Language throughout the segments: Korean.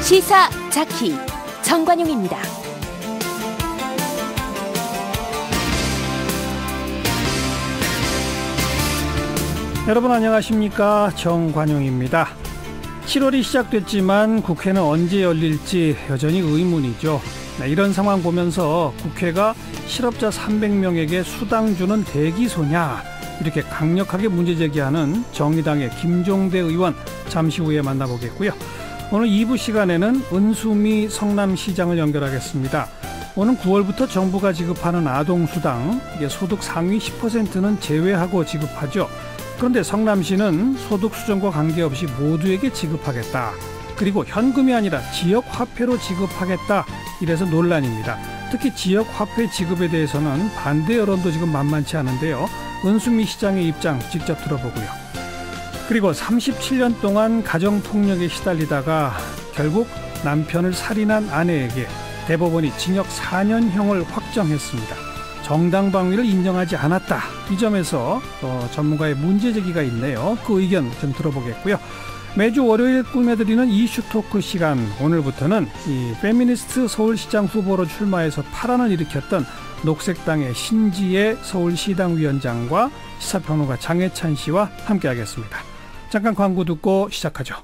시사 자키 정관용입니다. 여러분 안녕하십니까, 정관용입니다. 7월이 시작됐지만 국회는 언제 열릴지 여전히 의문이죠. 이런 상황 보면서 국회가 실업자 300명에게 수당 주는 대기소냐, 이렇게 강력하게 문제제기하는 정의당의 김종대 의원, 잠시 후에 만나보겠고요. 오늘 2부 시간에는 은수미 성남시장을 연결하겠습니다. 오는 9월부터 정부가 지급하는 아동수당, 소득 상위 10%는 제외하고 지급하죠. 그런데 성남시는 소득 수준과 관계없이 모두에게 지급하겠다. 그리고 현금이 아니라 지역화폐로 지급하겠다. 이래서 논란입니다. 특히 지역화폐 지급에 대해서는 반대 여론도 지금 만만치 않은데요. 은수미 시장의 입장 직접 들어보고요. 그리고 37년 동안 가정폭력에 시달리다가 결국 남편을 살인한 아내에게 대법원이 징역 4년형을 확정했습니다. 정당방위를 인정하지 않았다. 이 점에서 전문가의 문제제기가 있네요. 그 의견 좀 들어보겠고요. 매주 월요일 꾸며드리는 이슈 토크 시간, 오늘부터는 이 페미니스트 서울시장 후보로 출마해서 파란을 일으켰던 녹색당의 신지혜 서울시당 위원장과 시사평론가 장혜찬 씨와 함께하겠습니다. 잠깐 광고 듣고 시작하죠.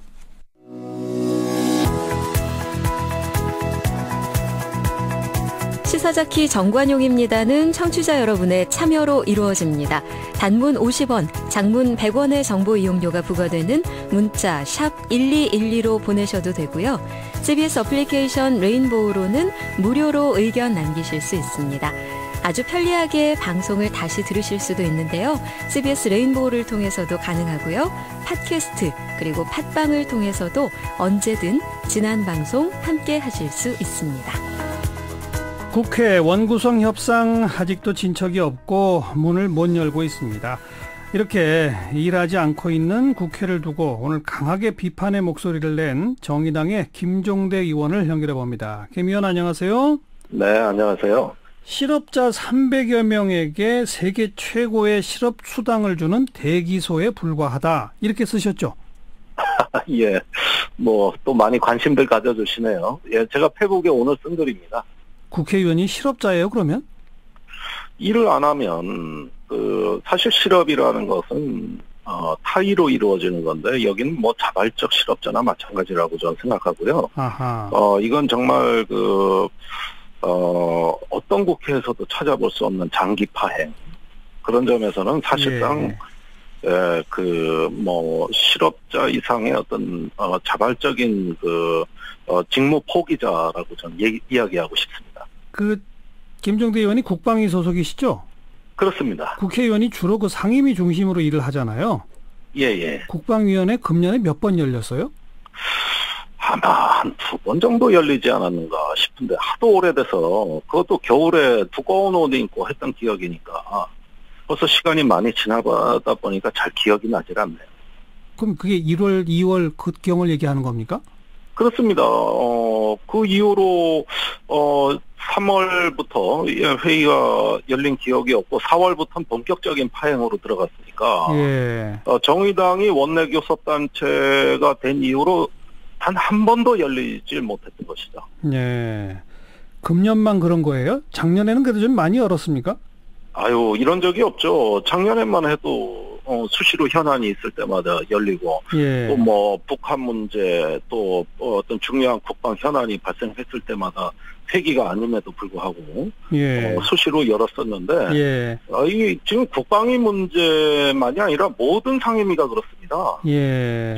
시사자키 정관용입니다는 청취자 여러분의 참여로 이루어집니다. 단문 50원, 장문 100원의 정보 이용료가 부과되는 문자 샵 1212로 보내셔도 되고요. CBS 어플리케이션 레인보우로는 무료로 의견 남기실 수 있습니다. 아주 편리하게 방송을 다시 들으실 수도 있는데요. CBS 레인보우를 통해서도 가능하고요. 팟캐스트 그리고 팟빵을 통해서도 언제든 지난 방송 함께 하실 수 있습니다. 국회 원구성 협상 아직도 진척이 없고 문을 못 열고 있습니다. 이렇게 일하지 않고 있는 국회를 두고 오늘 강하게 비판의 목소리를 낸 정의당의 김종대 의원을 연결해 봅니다. 김 의원 안녕하세요. 네, 안녕하세요. 실업자 300여 명에게 세계 최고의 실업 수당을 주는 대기소에 불과하다, 이렇게 쓰셨죠? 예, 또 많이 관심들 가져주시네요. 예, 제가 페북에 오늘 쓴 글입니다. 국회의원이 실업자예요, 그러면? 일을 안 하면, 사실 실업이라는 것은, 타의로 이루어지는 건데, 여기는 자발적 실업자나 마찬가지라고 저는 생각하고요. 아하. 이건 정말 어떤 국회에서도 찾아볼 수 없는 장기 파행. 그런 점에서는 사실상, 예. 실업자 이상의 어떤, 자발적인 직무 포기자라고 저는 이야기하고 싶습니다. 김종대 의원이 국방위 소속이시죠? 그렇습니다. 국회의원이 주로 상임위 중심으로 일을 하잖아요. 예. 국방위원회 금년에 몇 번 열렸어요? 아마 한 2번 정도 열리지 않았는가 싶은데, 하도 오래돼서, 그것도 겨울에 두꺼운 옷 입고 했던 기억이니까, 벌써 시간이 많이 지나다 보니까 잘 기억이 나질 않네요. 그럼 그게 1월, 2월 그경을 얘기하는 겁니까? 그렇습니다. 그 이후로, 3월부터 회의가 열린 기억이 없고, 4월부터는 본격적인 파행으로 들어갔으니까, 예. 정의당이 원내교섭단체가 된 이후로 단 한 번도 열리질 못했던 것이죠. 예. 금년만 그런 거예요? 작년에는 그래도 좀 많이 열었습니까? 이런 적이 없죠. 작년에만 해도, 수시로 현안이 있을 때마다 열리고, 예. 또 북한 문제, 또 어떤 중요한 국방 현안이 발생했을 때마다 회기가 아님에도 불구하고, 예. 수시로 열었었는데, 예. 지금 국방위 문제만이 아니라 모든 상임위가 그렇습니다. 예.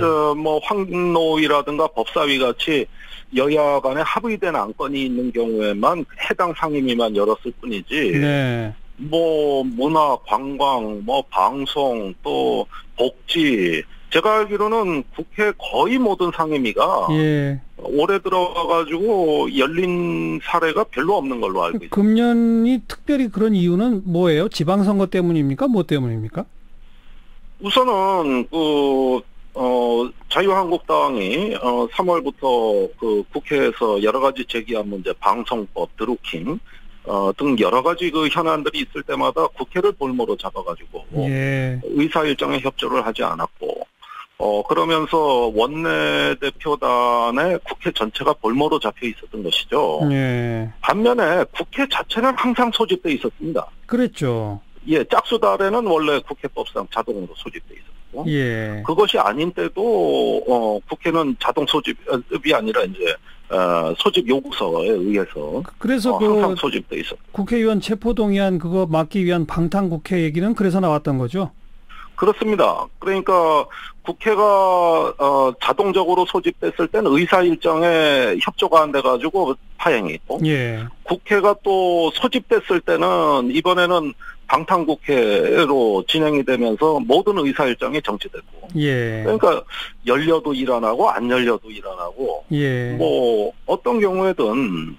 황노위라든가 법사위 같이 여야 간에 합의된 안건이 있는 경우에만 해당 상임위만 열었을 뿐이지, 네. 문화, 관광, 방송, 또 복지, 제가 알기로는 국회 거의 모든 상임위가 예. 올해 들어가가지고 열린 사례가 별로 없는 걸로 알고 있습니다. 금년이 특별히 그런 이유는 뭐예요? 지방선거 때문입니까? 뭐 때문입니까? 우선은 자유한국당이 3월부터 국회에서 여러 가지 제기한 문제, 방송법, 드루킹 등 여러 가지 현안들이 있을 때마다 국회를 볼모로 잡아가지고 예. 의사 일정에 협조를 하지 않았고 그러면서 원내대표단의 국회 전체가 볼모로 잡혀 있었던 것이죠. 예. 반면에 국회 자체는 항상 소집돼 있었습니다. 그랬죠. 예, 짝수달에는 원래 국회법상 자동으로 소집돼 있었고, 예. 그것이 아닌 때도 국회는 자동 소집이 아니라 이제 소집 요구서에 의해서 그래서 항상 소집돼 있었고. 국회의원 체포동의안 그거 막기 위한 방탄국회 얘기는 그래서 나왔던 거죠? 그렇습니다. 그러니까 국회가 자동적으로 소집됐을 때는 의사 일정에 협조가 안 돼가지고 파행이 있고, 예. 국회가 또 소집됐을 때는 이번에는 방탄국회로 진행이 되면서 모든 의사 일정이 정지됐고, 예. 그러니까 열려도 일 안 하고 안 열려도 일 안 하고, 예. 뭐 어떤 경우에든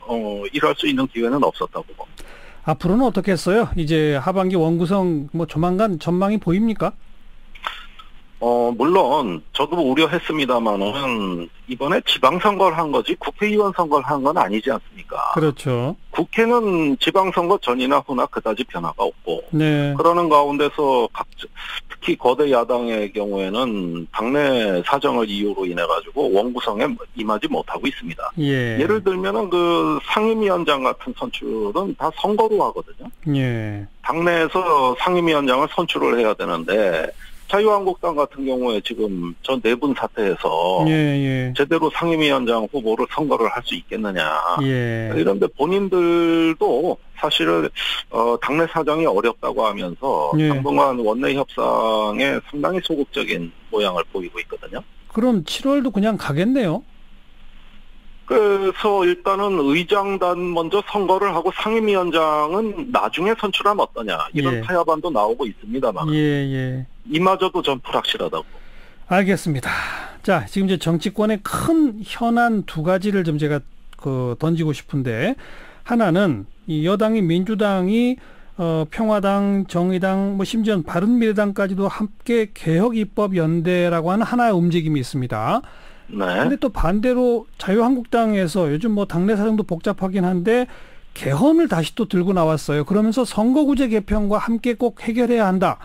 일할 수 있는 기회는 없었다고 봅니다. 앞으로는 어떻게 했어요? 이제 하반기 원구성 뭐 조만간 전망이 보입니까? 물론 저도 우려했습니다만은 이번에 지방선거를 한 거지 국회의원 선거를 한 건 아니지 않습니까? 그렇죠. 국회는 지방선거 전이나 후나 그다지 변화가 없고, 네. 그러는 가운데서 특히 거대 야당의 경우에는 당내 사정을 이유로 인해 가지고 원구성에 임하지 못하고 있습니다. 예. 예를 들면은 그 상임위원장 같은 선출은 다 선거로 하거든요. 예. 당내에서 상임위원장을 선출을 해야 되는데 자유한국당 같은 경우에 지금 저 내분 사태에서 예. 제대로 상임위원장 후보를 선거를 할 수 있겠느냐. 예. 이런데 본인들도 사실은 당내 사정이 어렵다고 하면서 예. 당분간 원내 협상에 상당히 소극적인 모양을 보이고 있거든요. 그럼 7월도 그냥 가겠네요. 그래서 일단은 의장단 먼저 선거를 하고 상임위원장은 나중에 선출하면 어떠냐, 이런 예. 타협안도 나오고 있습니다만 예. 이마저도 전 불확실하다고. 알겠습니다. 자, 지금 이제 정치권의 큰 현안 두 가지를 좀 제가 던지고 싶은데, 하나는 이 여당이 민주당이 평화당, 정의당, 뭐 심지어 바른미래당까지도 함께 개혁입법연대라고 하는 하나의 움직임이 있습니다. 네. 근데 또 반대로 자유한국당에서 요즘 뭐 당내 사정도 복잡하긴 한데 개헌을 다시 또 들고 나왔어요. 그러면서 선거구제 개편과 함께 꼭 해결해야 한다.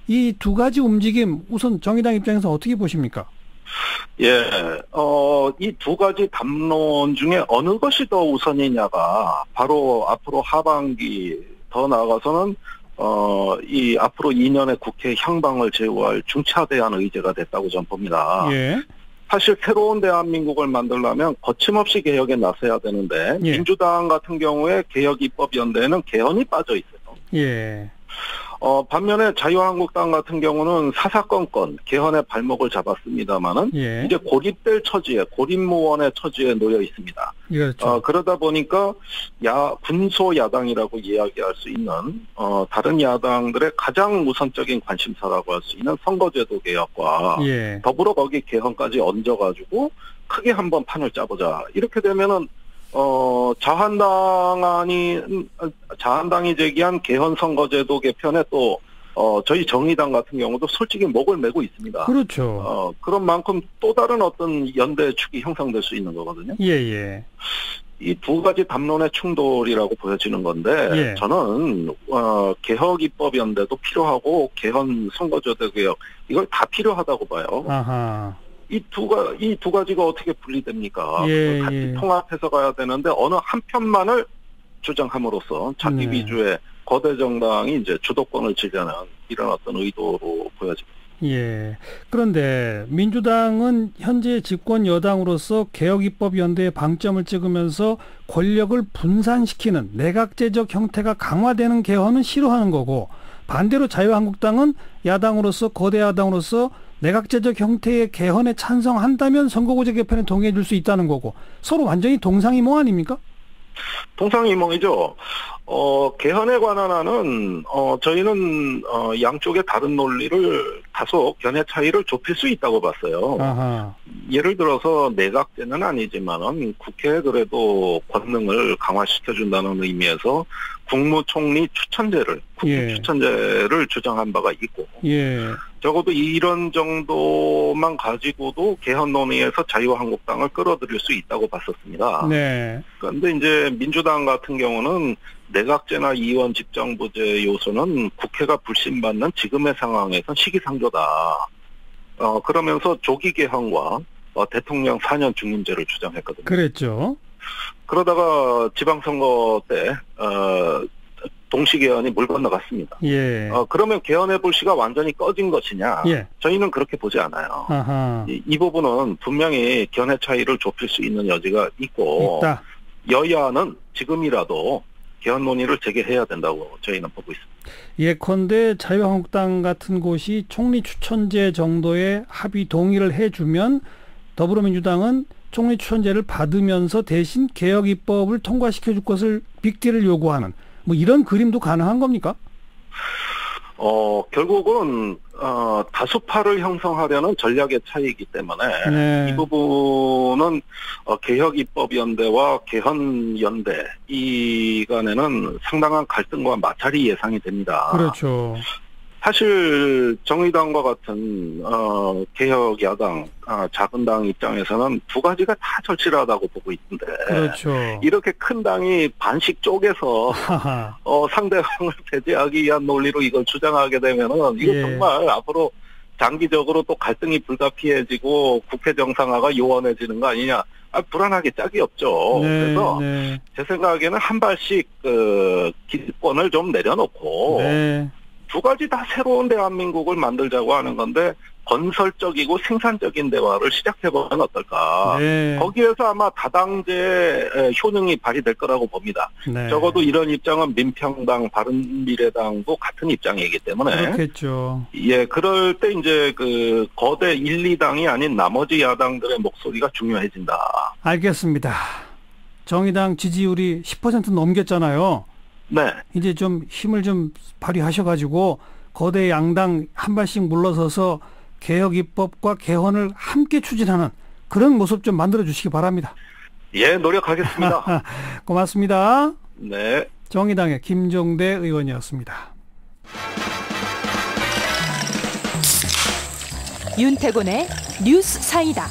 이 두 가지 움직임 우선 정의당 입장에서 어떻게 보십니까? 예, 이 두 가지 담론 중에 어느 것이 더 우선이냐가 바로 앞으로 하반기 더 나아가서는 이 앞으로 2년의 국회 향방을 제어할 중차대한 의제가 됐다고 저는 봅니다. 예. 사실 새로운 대한민국을 만들려면 거침없이 개혁에 나서야 되는데, 예. 민주당 같은 경우에 개혁입법연대에는 개헌이 빠져 있어요. 예. 반면에 자유한국당 같은 경우는 사사건건 개헌의 발목을 잡았습니다마는 예. 이제 고립될 처지에, 고립무원의 처지에 놓여 있습니다. 그렇죠. 그러다 보니까 군소 야당이라고 이야기할 수 있는 다른 야당들의 가장 우선적인 관심사라고 할 수 있는 선거제도 개혁과 예. 더불어 거기 개헌까지 얹어가지고 크게 한번 판을 짜보자. 이렇게 되면은 자한당이 제기한 개헌 선거제도 개편에 또 저희 정의당 같은 경우도 솔직히 목을 메고 있습니다. 그렇죠. 그런 만큼 또 다른 어떤 연대 축이 형성될 수 있는 거거든요. 예. 이 두 가지 담론의 충돌이라고 보여지는 건데, 예. 저는 개혁 입법 연대도 필요하고 개헌 선거제도 개혁, 이걸 다 필요하다고 봐요. 아하. 이 두 가지가 어떻게 분리됩니까? 예, 같이 예. 통합해서 가야 되는데 어느 한편만을 주장함으로써 자기 네. 위주의 거대 정당이 이제 주도권을 지려는 이런 어떤 의도로 보여집니다. 예. 그런데 민주당은 현재 집권 여당으로서 개혁입법연대에 방점을 찍으면서 권력을 분산시키는 내각제적 형태가 강화되는 개헌은 싫어하는 거고, 반대로 자유한국당은 야당으로서, 거대 야당으로서 내각제적 형태의 개헌에 찬성한다면 선거구제 개편에 동의해 줄 수 있다는 거고, 서로 완전히 동상이몽 아닙니까? 동상이몽이죠. 개헌에 관한 안은 저희는 양쪽의 다른 논리를 다소 견해 차이를 좁힐 수 있다고 봤어요. 아하. 예를 들어서 내각제는 아니지만은 국회에 그래도 권능을 강화시켜준다는 의미에서 국무총리 추천제를, 국회 예. 추천제를 주장한 바가 있고, 예. 적어도 이런 정도만 가지고도 개헌 논의에서 자유한국당을 끌어들일 수 있다고 봤었습니다. 네. 그런데 이제 민주당 같은 경우는 내각제나 이원 집정부제 요소는 국회가 불신받는 지금의 상황에선 시기상조다. 그러면서 조기 개헌과 대통령 4년 중임제를 주장했거든요. 그랬죠. 그러다가 지방선거 때 동시 개헌이 물 건너갔습니다. 예. 그러면 개헌의 불씨가 완전히 꺼진 것이냐? 예. 저희는 그렇게 보지 않아요. 아하. 이 부분은 분명히 견해 차이를 좁힐 수 있는 여지가 있고 있다. 여야는 지금이라도 개헌 논의를 재개해야 된다고 저희는 보고 있습니다. 예컨대 자유한국당 같은 곳이 총리 추천제 정도의 합의 동의를 해주면 더불어민주당은 총리 추천제를 받으면서 대신 개혁 입법을 통과시켜 줄 것을 빅딜을 요구하는 뭐 이런 그림도 가능한 겁니까? 결국은 다수파를 형성하려는 전략의 차이이기 때문에 네. 이 부분은 개혁입법연대와 개헌연대 이 간에는 상당한 갈등과 마찰이 예상이 됩니다. 그렇죠. 사실 정의당과 같은 개혁 야당, 작은 당 입장에서는 두 가지가 다 절실하다고 보고 있는데 그렇죠. 이렇게 큰 당이 반씩 쪼개서 상대방을 배제하기 위한 논리로 이걸 주장하게 되면은 이거 예. 정말 앞으로 장기적으로 또 갈등이 불가피해지고 국회 정상화가 요원해지는 거 아니냐. 불안하게 짝이 없죠. 네, 그래서 네. 제 생각에는 한 발씩 기권을 좀 내려놓고 네. 두 가지 다 새로운 대한민국을 만들자고 하는 건데 건설적이고 생산적인 대화를 시작해보면 어떨까. 네. 거기에서 아마 다당제 효능이 발휘될 거라고 봅니다. 네. 적어도 이런 입장은 민평당, 바른미래당도 같은 입장이기 때문에. 그렇겠죠. 예, 그럴 때 이제 그 거대 1, 2당이 아닌 나머지 야당들의 목소리가 중요해진다. 알겠습니다. 정의당 지지율이 10% 넘겼잖아요. 네. 이제 좀 힘을 좀 발휘하셔가지고 거대 양당 한 발씩 물러서서 개혁 입법과 개헌을 함께 추진하는 그런 모습 좀 만들어 주시기 바랍니다. 예, 노력하겠습니다. 고맙습니다. 네. 정의당의 김종대 의원이었습니다. 윤태곤의 뉴스 사이다.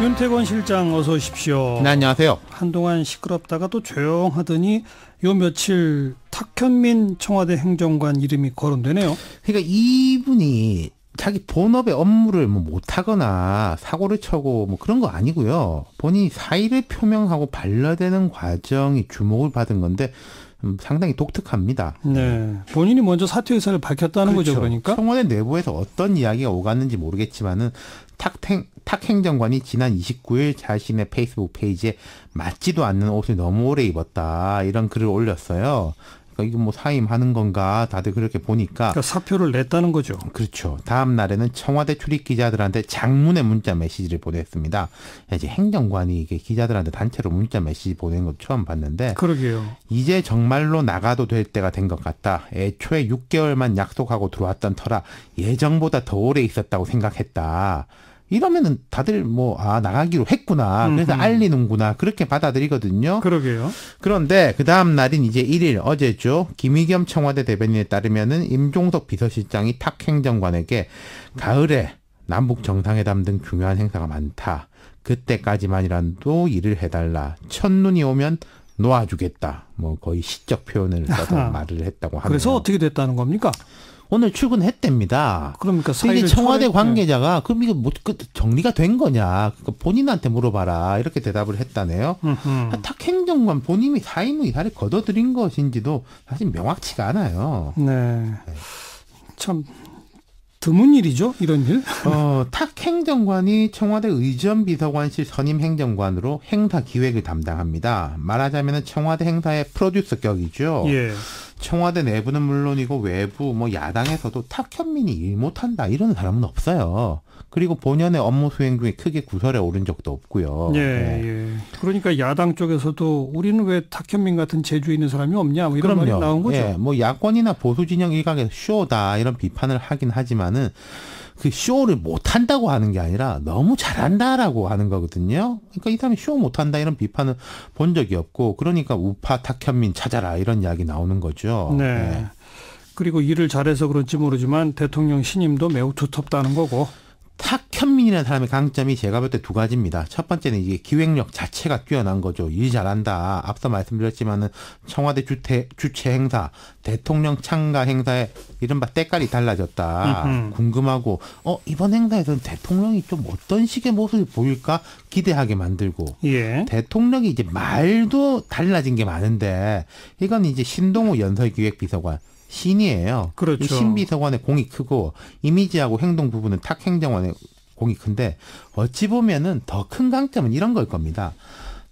윤태곤 실장 어서 오십시오. 네, 안녕하세요. 한동안 시끄럽다가 또 조용하더니 요 며칠 탁현민 청와대 행정관 이름이 거론되네요. 그러니까 이분이 자기 본업의 업무를 뭐 못하거나 사고를 쳐고 뭐 그런 거 아니고요. 본인이 사의를 표명하고 반려되는 과정이 주목을 받은 건데 상당히 독특합니다. 네, 본인이 먼저 사퇴 의사를 밝혔다는 그렇죠. 거죠, 그러니까. 청와대 내부에서 어떤 이야기가 오갔는지 모르겠지만은 탁 행정관이 지난 29일 자신의 페이스북 페이지에 맞지도 않는 옷을 너무 오래 입었다 이런 글을 올렸어요. 그러니까 이거 뭐 사임하는 건가 다들 그렇게 보니까. 그러니까 사표를 냈다는 거죠. 그렇죠. 다음 날에는 청와대 출입 기자들한테 장문의 문자 메시지를 보냈습니다. 이제 행정관이 이게 기자들한테 단체로 문자 메시지 보낸 거 처음 봤는데. 그러게요. 이제 정말로 나가도 될 때가 된 것 같다. 애초에 6개월만 약속하고 들어왔던 터라 예정보다 더 오래 있었다고 생각했다. 이러면은 다들 나가기로 했구나. 그래서 알리는구나. 그렇게 받아들이거든요. 그러게요. 그런데 그 다음 날인 이제 1일 어제죠. 김의겸 청와대 대변인에 따르면은 임종석 비서실장이 탁 행정관에게 가을에 남북 정상회담 등 중요한 행사가 많다. 그때까지만이라도 일을 해달라. 첫눈이 오면 놓아주겠다. 뭐 거의 시적 표현을 써서 말을 했다고 하네요. 그래서 어떻게 됐다는 겁니까? 오늘 출근했답니다. 그러니까 이게 청와대 관계자가 그럼 이거 뭐 정리가 된 거냐? 그러니까 본인한테 물어봐라 이렇게 대답을 했다네요. 탁 행정관 본인이 사임 의사를 거둬들인 것인지도 사실 명확치가 않아요. 네, 참 드문 일이죠, 이런 일. 탁 행정관이 청와대 의전비서관실 선임 행정관으로 행사 기획을 담당합니다. 말하자면 청와대 행사의 프로듀서 격이죠. 예. 청와대 내부는 물론이고 외부 야당에서도 탁현민이 일 못한다 이런 사람은 없어요. 그리고 본연의 업무 수행 중에 크게 구설에 오른 적도 없고요. 예, 네. 예. 그러니까 야당 쪽에서도 우리는 왜 탁현민 같은 재주 있는 사람이 없냐 뭐 이런 말이 나온 거죠. 예, 야권이나 보수 진영 일각에서 쇼다 이런 비판을 하긴 하지만은 그 쇼를 못한다고 하는 게 아니라 너무 잘한다라고 하는 거거든요. 그러니까 이 사람이 쇼 못한다 이런 비판을 본 적이 없고 그러니까 우파 탁현민 찾아라 이런 이야기 나오는 거죠. 네. 네. 그리고 일을 잘해서 그런지 모르지만 대통령 신임도 매우 두텁다는 거고. 탁현민 탁현민이라는 사람의 강점이 제가 볼 때 두 가지입니다. 첫 번째는 이게 기획력 자체가 뛰어난 거죠. 일 잘한다. 앞서 말씀드렸지만은 청와대 주최 행사, 대통령 참가 행사에 이른바 때깔이 달라졌다. 궁금하고 이번 행사에서는 대통령이 좀 어떤 식의 모습을 보일까 기대하게 만들고 예. 대통령이 이제 말도 달라진 게 많은데 이건 이제 신동우 연설기획비서관 신이에요. 그렇죠. 이 신비서관의 공이 크고 이미지하고 행동 부분은 탁 행정관의 공이 큰데 어찌 보면은 더 큰 강점은 이런 걸 겁니다.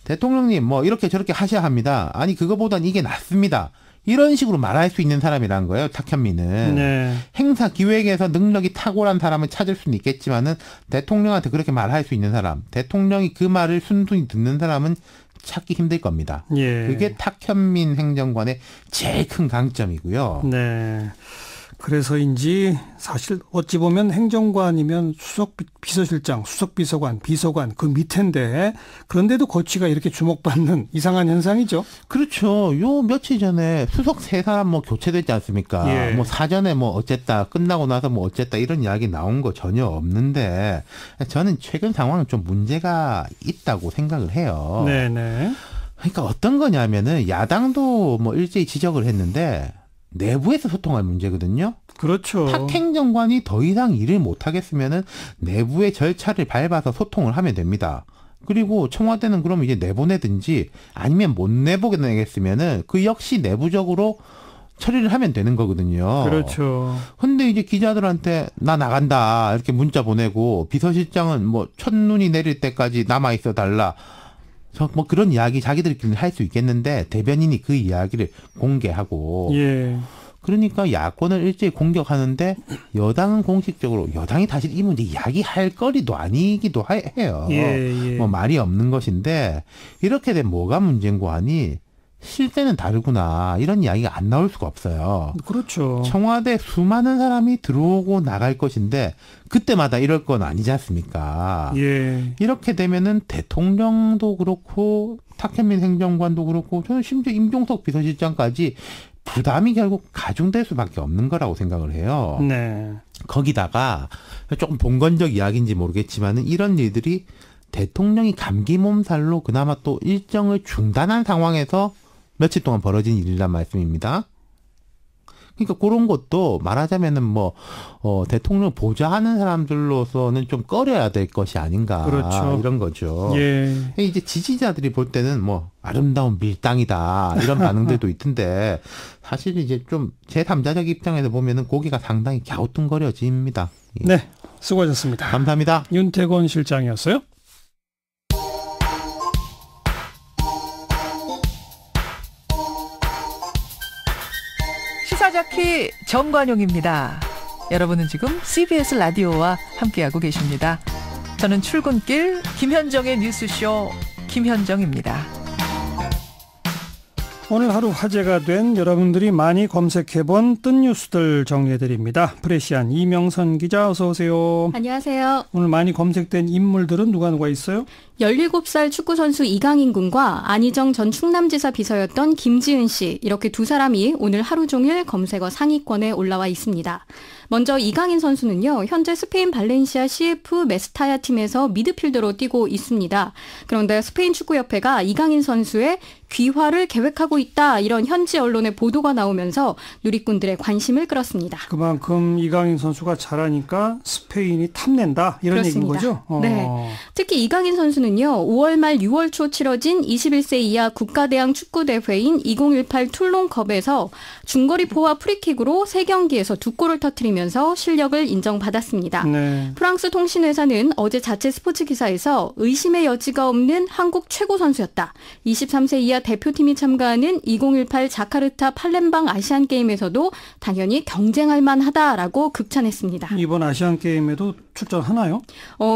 대통령님 뭐 이렇게 저렇게 하셔야 합니다. 아니 그거보단 이게 낫습니다. 이런 식으로 말할 수 있는 사람이라는 거예요. 탁현민은. 네. 행사 기획에서 능력이 탁월한 사람을 찾을 수는 있겠지만은 대통령한테 그렇게 말할 수 있는 사람, 대통령이 그 말을 순순히 듣는 사람은 찾기 힘들 겁니다. 예. 그게 탁현민 행정관의 제일 큰 강점이고요. 네. 그래서인지 사실 어찌 보면 행정관이면 수석 비서실장, 수석 비서관, 비서관 그 밑인데 그런데도 거취가 이렇게 주목받는 이상한 현상이죠. 그렇죠. 요 며칠 전에 수석 세 사람 뭐 교체됐지 않습니까? 예. 뭐 사전에 뭐 어쨌다, 끝나고 나서 뭐 어쨌다 이런 이야기 나온 거 전혀 없는데 저는 최근 상황은 좀 문제가 있다고 생각을 해요. 네네. 그러니까 어떤 거냐면은 야당도 뭐 일제히 지적을 했는데 내부에서 소통할 문제거든요. 그렇죠. 탁 행정관이 더 이상 일을 못하겠으면은 내부의 절차를 밟아서 소통을 하면 됩니다. 그리고 청와대는 그럼 이제 내보내든지 아니면 못 내보내겠으면은 그 역시 내부적으로 처리를 하면 되는 거거든요. 그렇죠. 근데 이제 기자들한테 나 나간다 이렇게 문자 보내고 비서실장은 뭐 첫눈이 내릴 때까지 남아 있어 달라. 뭐 그런 이야기 자기들끼리 할 수 있겠는데 대변인이 그 이야기를 공개하고 예. 그러니까 야권을 일제히 공격하는데 여당은 공식적으로 여당이 사실 이 문제 이야기할 거리도 아니기도 해요. 예. 뭐 말이 없는 것인데 이렇게 되면 뭐가 문제인고 하니 실제는 다르구나 이런 이야기가 안 나올 수가 없어요. 그렇죠. 청와대 수많은 사람이 들어오고 나갈 것인데 그때마다 이럴 건 아니지 않습니까? 예. 이렇게 되면은 대통령도 그렇고 탁현민 행정관도 그렇고 저는 심지어 임종석 비서실장까지 부담이 결국 가중될 수밖에 없는 거라고 생각을 해요. 네. 거기다가 조금 봉건적 이야기인지 모르겠지만은 이런 일들이 대통령이 감기 몸살로 그나마 또 일정을 중단한 상황에서 며칠 동안 벌어진 일이란 말씀입니다. 그러니까 그런 것도 말하자면은 뭐 대통령 보좌하는 사람들로서는 좀 꺼려야 될 것이 아닌가. 그렇죠. 이런 거죠. 예. 이제 지지자들이 볼 때는 뭐 아름다운 밀당이다 이런 반응들도 있던데 사실 이제 좀 제3자적 입장에서 보면은 고기가 상당히 갸우뚱거려집니다. 예. 네. 수고하셨습니다. 감사합니다. 윤태곤 실장이었어요. 시사자키 정관용입니다. 여러분은 지금 CBS 라디오와 함께하고 계십니다. 저는 출근길 김현정의 뉴스쇼 김현정입니다. 오늘 하루 화제가 된 여러분들이 많이 검색해본 뜬 뉴스들 정리해드립니다. 프레시안 이명선 기자 어서 오세요. 안녕하세요. 오늘 많이 검색된 인물들은 누가 있어요? 17살 축구선수 이강인 군과 안희정 전 충남지사 비서였던 김지은 씨 이렇게 두 사람이 오늘 하루 종일 검색어 상위권에 올라와 있습니다. 먼저 이강인 선수는요. 현재 스페인 발렌시아 CF 메스타야 팀에서 미드필더로 뛰고 있습니다. 그런데 스페인 축구협회가 이강인 선수의 귀화를 계획하고 있다 이런 현지 언론의 보도가 나오면서 누리꾼들의 관심을 끌었습니다. 그만큼 이강인 선수가 잘하니까 스페인이 탐낸다 이런 그렇습니다. 얘기인 거죠? 네. 특히 이강인 선수는요. 5월 말 6월 초 치러진 21세 이하 국가대항 축구대회인 2018 툴론컵에서 중거리포와 프리킥으로 3경기에서 2골을 터뜨리면서 실력을 인정받았습니다. 네. 프랑스 통신회사는 어제 자체 스포츠 기사에서 의심의 여지가 없는 한국 최고 선수였다. 23세 이하 대표팀이 참가하는 2018 자카르타 팔렘방 아시안게임에서도 당연히 경쟁할 만하다라고 극찬했습니다. 이번 아시안게임에도 출전하나요?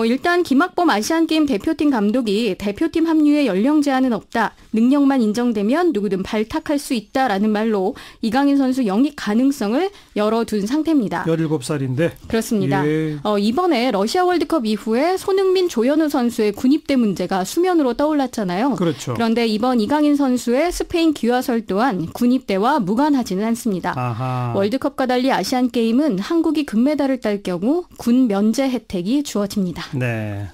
일단 김학범 아시안게임 대표팀 감독이 대표팀 합류에 연령 제한은 없다. 능력만 인정되면 누구든 발탁할 수 있다라는 말로 이강인 선수 영입 가능성을 열어둔 상태입니다. 17살인데. 그렇습니다. 예. 이번에 러시아 월드컵 이후에 손흥민, 조현우 선수의 군입대 문제가 수면으로 떠올랐잖아요. 그렇죠. 그런데 이번 이강인 선수의 스페인 귀화설 또한 군입대와 무관하지는 않습니다. 아하. 월드컵과 달리 아시안게임은 한국이 금메달을 딸 경우 군 면제 혜택이 주어집니다. 네.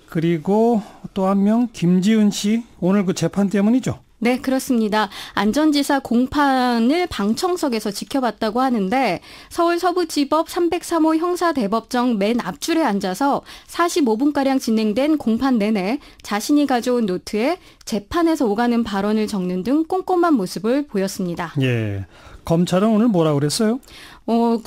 그리고 또 한 명 김지은 씨 오늘 그 재판 때문이죠. 네, 그렇습니다. 안전지사 공판을 방청석에서 지켜봤다고 하는데 서울 서부지법 303호 형사대법정 맨 앞줄에 앉아서 45분가량 진행된 공판 내내 자신이 가져온 노트에 재판에서 오가는 발언을 적는 등 꼼꼼한 모습을 보였습니다. 예. 검찰은 오늘 뭐라고 그랬어요?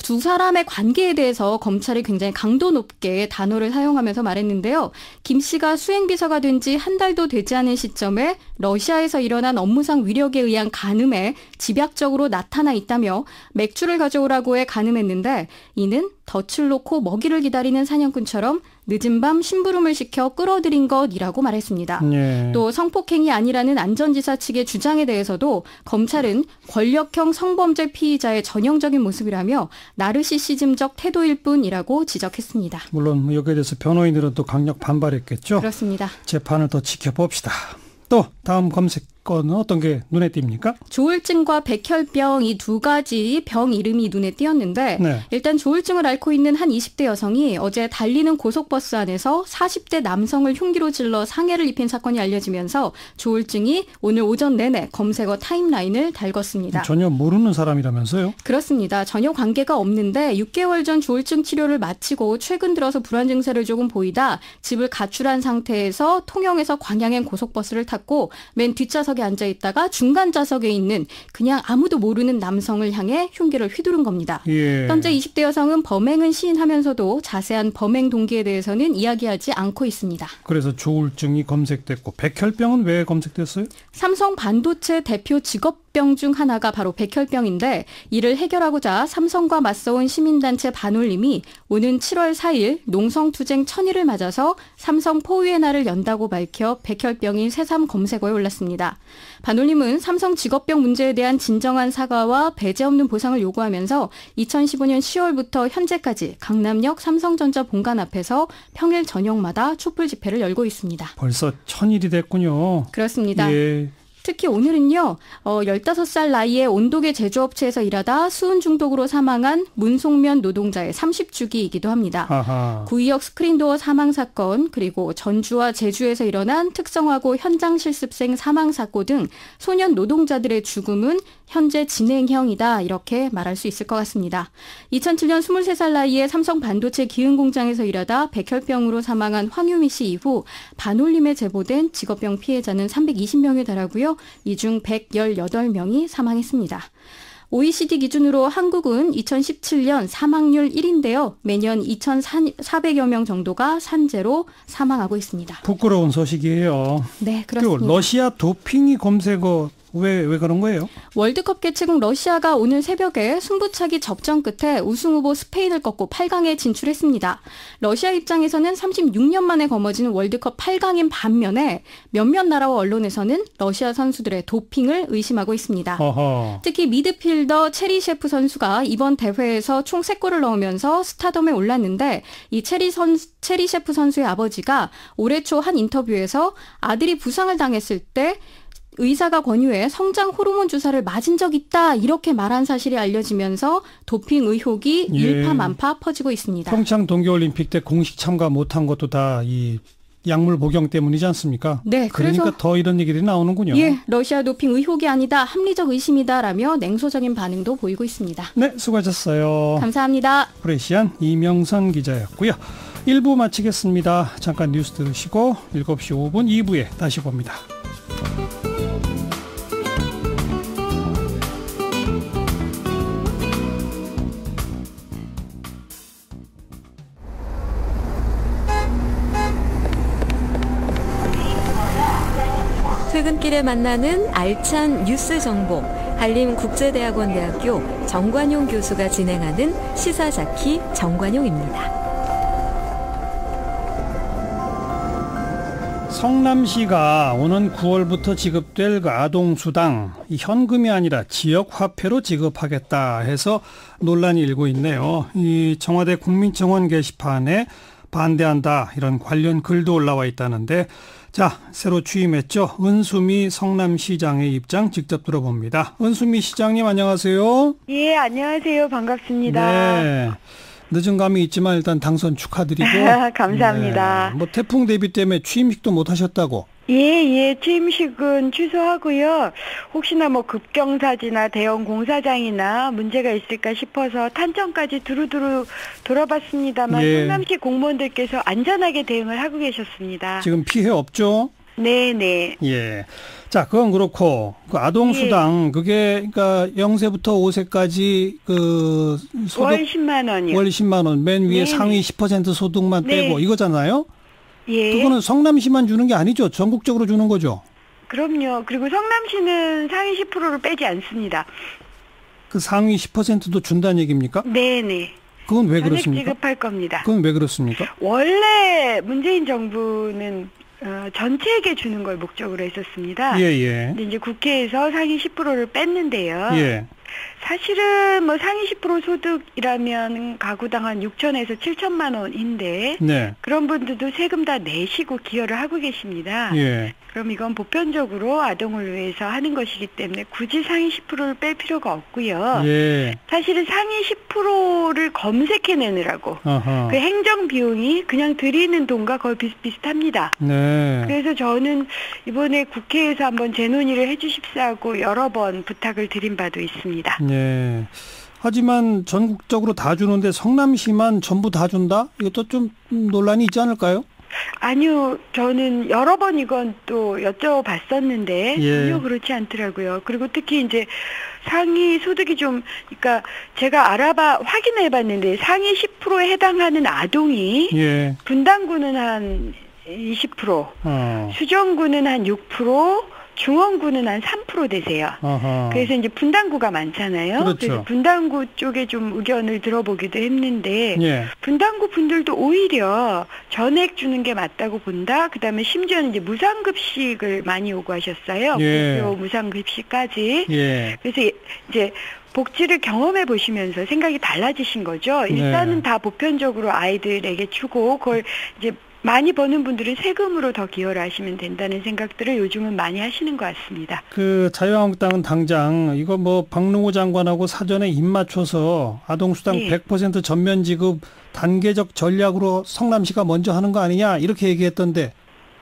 두 사람의 관계에 대해서 검찰이 굉장히 강도 높게 단어를 사용하면서 말했는데요. 김 씨가 수행비서가 된 지 한 달도 되지 않은 시점에 러시아에서 일어난 업무상 위력에 의한 간음에 집약적으로 나타나 있다며 맥주를 가져오라고 해 간음했는데 이는 덫을 놓고 먹이를 기다리는 사냥꾼처럼 늦은 밤 심부름을 시켜 끌어들인 것이라고 말했습니다. 예. 또 성폭행이 아니라는 안전지사 측의 주장에 대해서도 검찰은 권력형 성범죄 피의자의 전형적인 모습이라며 나르시시즘적 태도일 뿐이라고 지적했습니다. 물론 여기에 대해서 변호인들은 또 강력 반발했겠죠. 그렇습니다. 재판을 더 지켜봅시다. 또 다음 검색건은 어떤 게 눈에 띕니까? 조울증과 백혈병 이 두 가지 병 이름이 눈에 띄었는데 네. 일단 조울증을 앓고 있는 한 20대 여성이 어제 달리는 고속버스 안에서 40대 남성을 흉기로 찔러 상해를 입힌 사건이 알려지면서 조울증이 오늘 오전 내내 검색어 타임라인을 달궜습니다. 전혀 모르는 사람이라면서요? 그렇습니다. 전혀 관계가 없는데 6개월 전 조울증 치료를 마치고 최근 들어서 불안 증세를 조금 보이다 집을 가출한 상태에서 통영에서 광양행 고속버스를 탔고 맨 뒷좌석에 앉아있다가 중간 좌석에 있는 그냥 아무도 모르는 남성을 향해 흉기를 휘두른 겁니다. 예. 현재 20대 여성은 범행은 시인하면서도 자세한 범행 동기에 대해서는 이야기하지 않고 있습니다. 그래서 조울증이 검색됐고 백혈병은 왜 검색됐어요? 삼성 반도체 대표 직업병 중 하나가 바로 백혈병인데 이를 해결하고자 삼성과 맞서온 시민단체 반올림이 오는 7월 4일 농성투쟁 1000일을 맞아서 삼성 포위의 날을 연다고 밝혀 백혈병인 새삼 검색어에 올랐습니다. 반올림은 삼성 직업병 문제에 대한 진정한 사과와 배제 없는 보상을 요구하면서 2015년 10월부터 현재까지 강남역 삼성전자 본관 앞에서 평일 저녁마다 촛불 집회를 열고 있습니다. 벌써 1000일이 됐군요. 그렇습니다. 예. 특히 오늘은요, 15살 나이에 온도계 제조업체에서 일하다 수은 중독으로 사망한 문송면 노동자의 30주기이기도 합니다. 아하. 구의역 스크린도어 사망 사건, 그리고 전주와 제주에서 일어난 특성화고 현장 실습생 사망 사고 등 소년 노동자들의 죽음은 현재 진행형이다, 이렇게 말할 수 있을 것 같습니다. 2007년 23살 나이에 삼성 반도체 기흥 공장에서 일하다 백혈병으로 사망한 황유미 씨 이후 반올림에 제보된 직업병 피해자는 320명에 달하고요. 이 중 118명이 사망했습니다. OECD 기준으로 한국은 2017년 사망률 1위인데요. 매년 2,400여 명 정도가 산재로 사망하고 있습니다. 부끄러운 소식이에요. 네, 그렇습니다. 그리고 러시아 도핑이 검색어 왜 그런 거예요? 월드컵 개최국 러시아가 오늘 새벽에 승부차기 접전 끝에 우승 후보 스페인을 꺾고 8강에 진출했습니다. 러시아 입장에서는 36년 만에 거머쥐는 월드컵 8강인 반면에 몇몇 나라와 언론에서는 러시아 선수들의 도핑을 의심하고 있습니다. 어허. 특히 미드필더 체리셰프 선수가 이번 대회에서 총 3골을 넣으면서 스타덤에 올랐는데 이 체리셰프 선수의 아버지가 올해 초 한 인터뷰에서 아들이 부상을 당했을 때 의사가 권유해 성장 호르몬 주사를 맞은 적 있다, 이렇게 말한 사실이 알려지면서 도핑 의혹이 예. 일파만파 퍼지고 있습니다. 평창 동계올림픽 때 공식 참가 못한 것도 다 이 약물 복용 때문이지 않습니까? 네, 그러니까 그래서 더 이런 얘기들이 나오는군요. 예, 러시아 도핑 의혹이 아니다, 합리적 의심이다라며 냉소적인 반응도 보이고 있습니다. 네, 수고하셨어요. 감사합니다. 프레시안 이명선 기자였고요. 1부 마치겠습니다. 잠깐 뉴스 들으시고 7시 5분 2부에 다시 봅니다. 퇴근길에 만나는 알찬 뉴스 정보, 한림국제대학원대학교 정관용 교수가 진행하는 시사자키 정관용입니다. 성남시가 오는 9월부터 지급될 그 아동수당, 이 현금이 아니라 지역화폐로 지급하겠다 해서 논란이 일고 있네요. 이 청와대 국민청원 게시판에 반대한다 이런 관련 글도 올라와 있다는데, 자, 새로 취임했죠. 은수미 성남시장의 입장 직접 들어봅니다. 은수미 시장님 안녕하세요. 예, 안녕하세요. 반갑습니다. 네. 늦은 감이 있지만 일단 당선 축하드리고. 감사합니다. 네. 뭐 태풍 대비 때문에 취임식도 못 하셨다고. 예, 취임식은 취소하고요. 혹시나 뭐 급경사지나 대형 공사장이나 문제가 있을까 싶어서 탄천까지 두루두루 돌아봤습니다만 성남시 공무원들께서 안전하게 대응을 하고 계셨습니다. 지금 피해 없죠? 네네. 예. 자, 그건 그렇고, 그 아동수당, 그게, 그러니까 0세부터 5세까지 그 소득. 월 10만 원이요. 월 10만 원. 맨 위에 네네. 상위 10% 소득만 떼고, 이거잖아요? 예. 그거는 성남시만 주는 게 아니죠? 전국적으로 주는 거죠? 그럼요. 그리고 성남시는 상위 10%를 빼지 않습니다. 그 상위 10%도 준다는 얘기입니까? 네네. 그건 왜 전액 그렇습니까? 지급할 겁니다. 그건 왜 그렇습니까? 원래 문재인 정부는 전체에게 주는 걸 목적으로 했었습니다. 예. 근데 이제 국회에서 상위 10%를 뺐는데요. 예. 사실은 뭐 상위 10% 소득이라면 가구당 한 6천에서 7천만 원인데 네. 그런 분들도 세금 다 내시고 기여를 하고 계십니다. 예. 그럼 이건 보편적으로 아동을 위해서 하는 것이기 때문에 굳이 상위 10%를 뺄 필요가 없고요. 예. 사실은 상위 10%를 검색해내느라고 아하. 그 행정 비용이 그냥 드리는 돈과 거의 비슷비슷합니다. 네. 그래서 저는 이번에 국회에서 한번 재논의를 해주십사고 여러 번 부탁을 드린 바도 있습니다. 네. 하지만 전국적으로 다 주는데 성남시만 전부 다 준다? 이것도 좀 논란이 있지 않을까요? 아니요. 저는 여러 번 이건 또 여쭤봤었는데 전혀 그렇지 않더라고요. 그리고 특히 이제 상위 소득이 좀, 그러니까 제가 확인해봤는데 상위 10%에 해당하는 아동이 분당구는 한 20%, 수정구는 한 6%, 중원구는 한 3% 되세요. 아하. 그래서 이제 분당구가 많잖아요. 그렇죠. 그래서 분당구 쪽에 좀 의견을 들어보기도 했는데 분당구 분들도 오히려 전액 주는 게 맞다고 본다. 그다음에 심지어는 이제 무상급식을 많이 요구하셨어요. 고교 무상급식까지. 그래서 이제 복지를 경험해 보시면서 생각이 달라지신 거죠. 일단은 다 보편적으로 아이들에게 주고 그걸 이제 많이 버는 분들은 세금으로 더 기여를 하시면 된다는 생각들을 요즘은 많이 하시는 것 같습니다. 그 자유한국당은 당장 이거 뭐 박능호 장관하고 사전에 입 맞춰서 아동수당 100% 전면 지급 단계적 전략으로 성남시가 먼저 하는 거 아니냐 이렇게 얘기했던데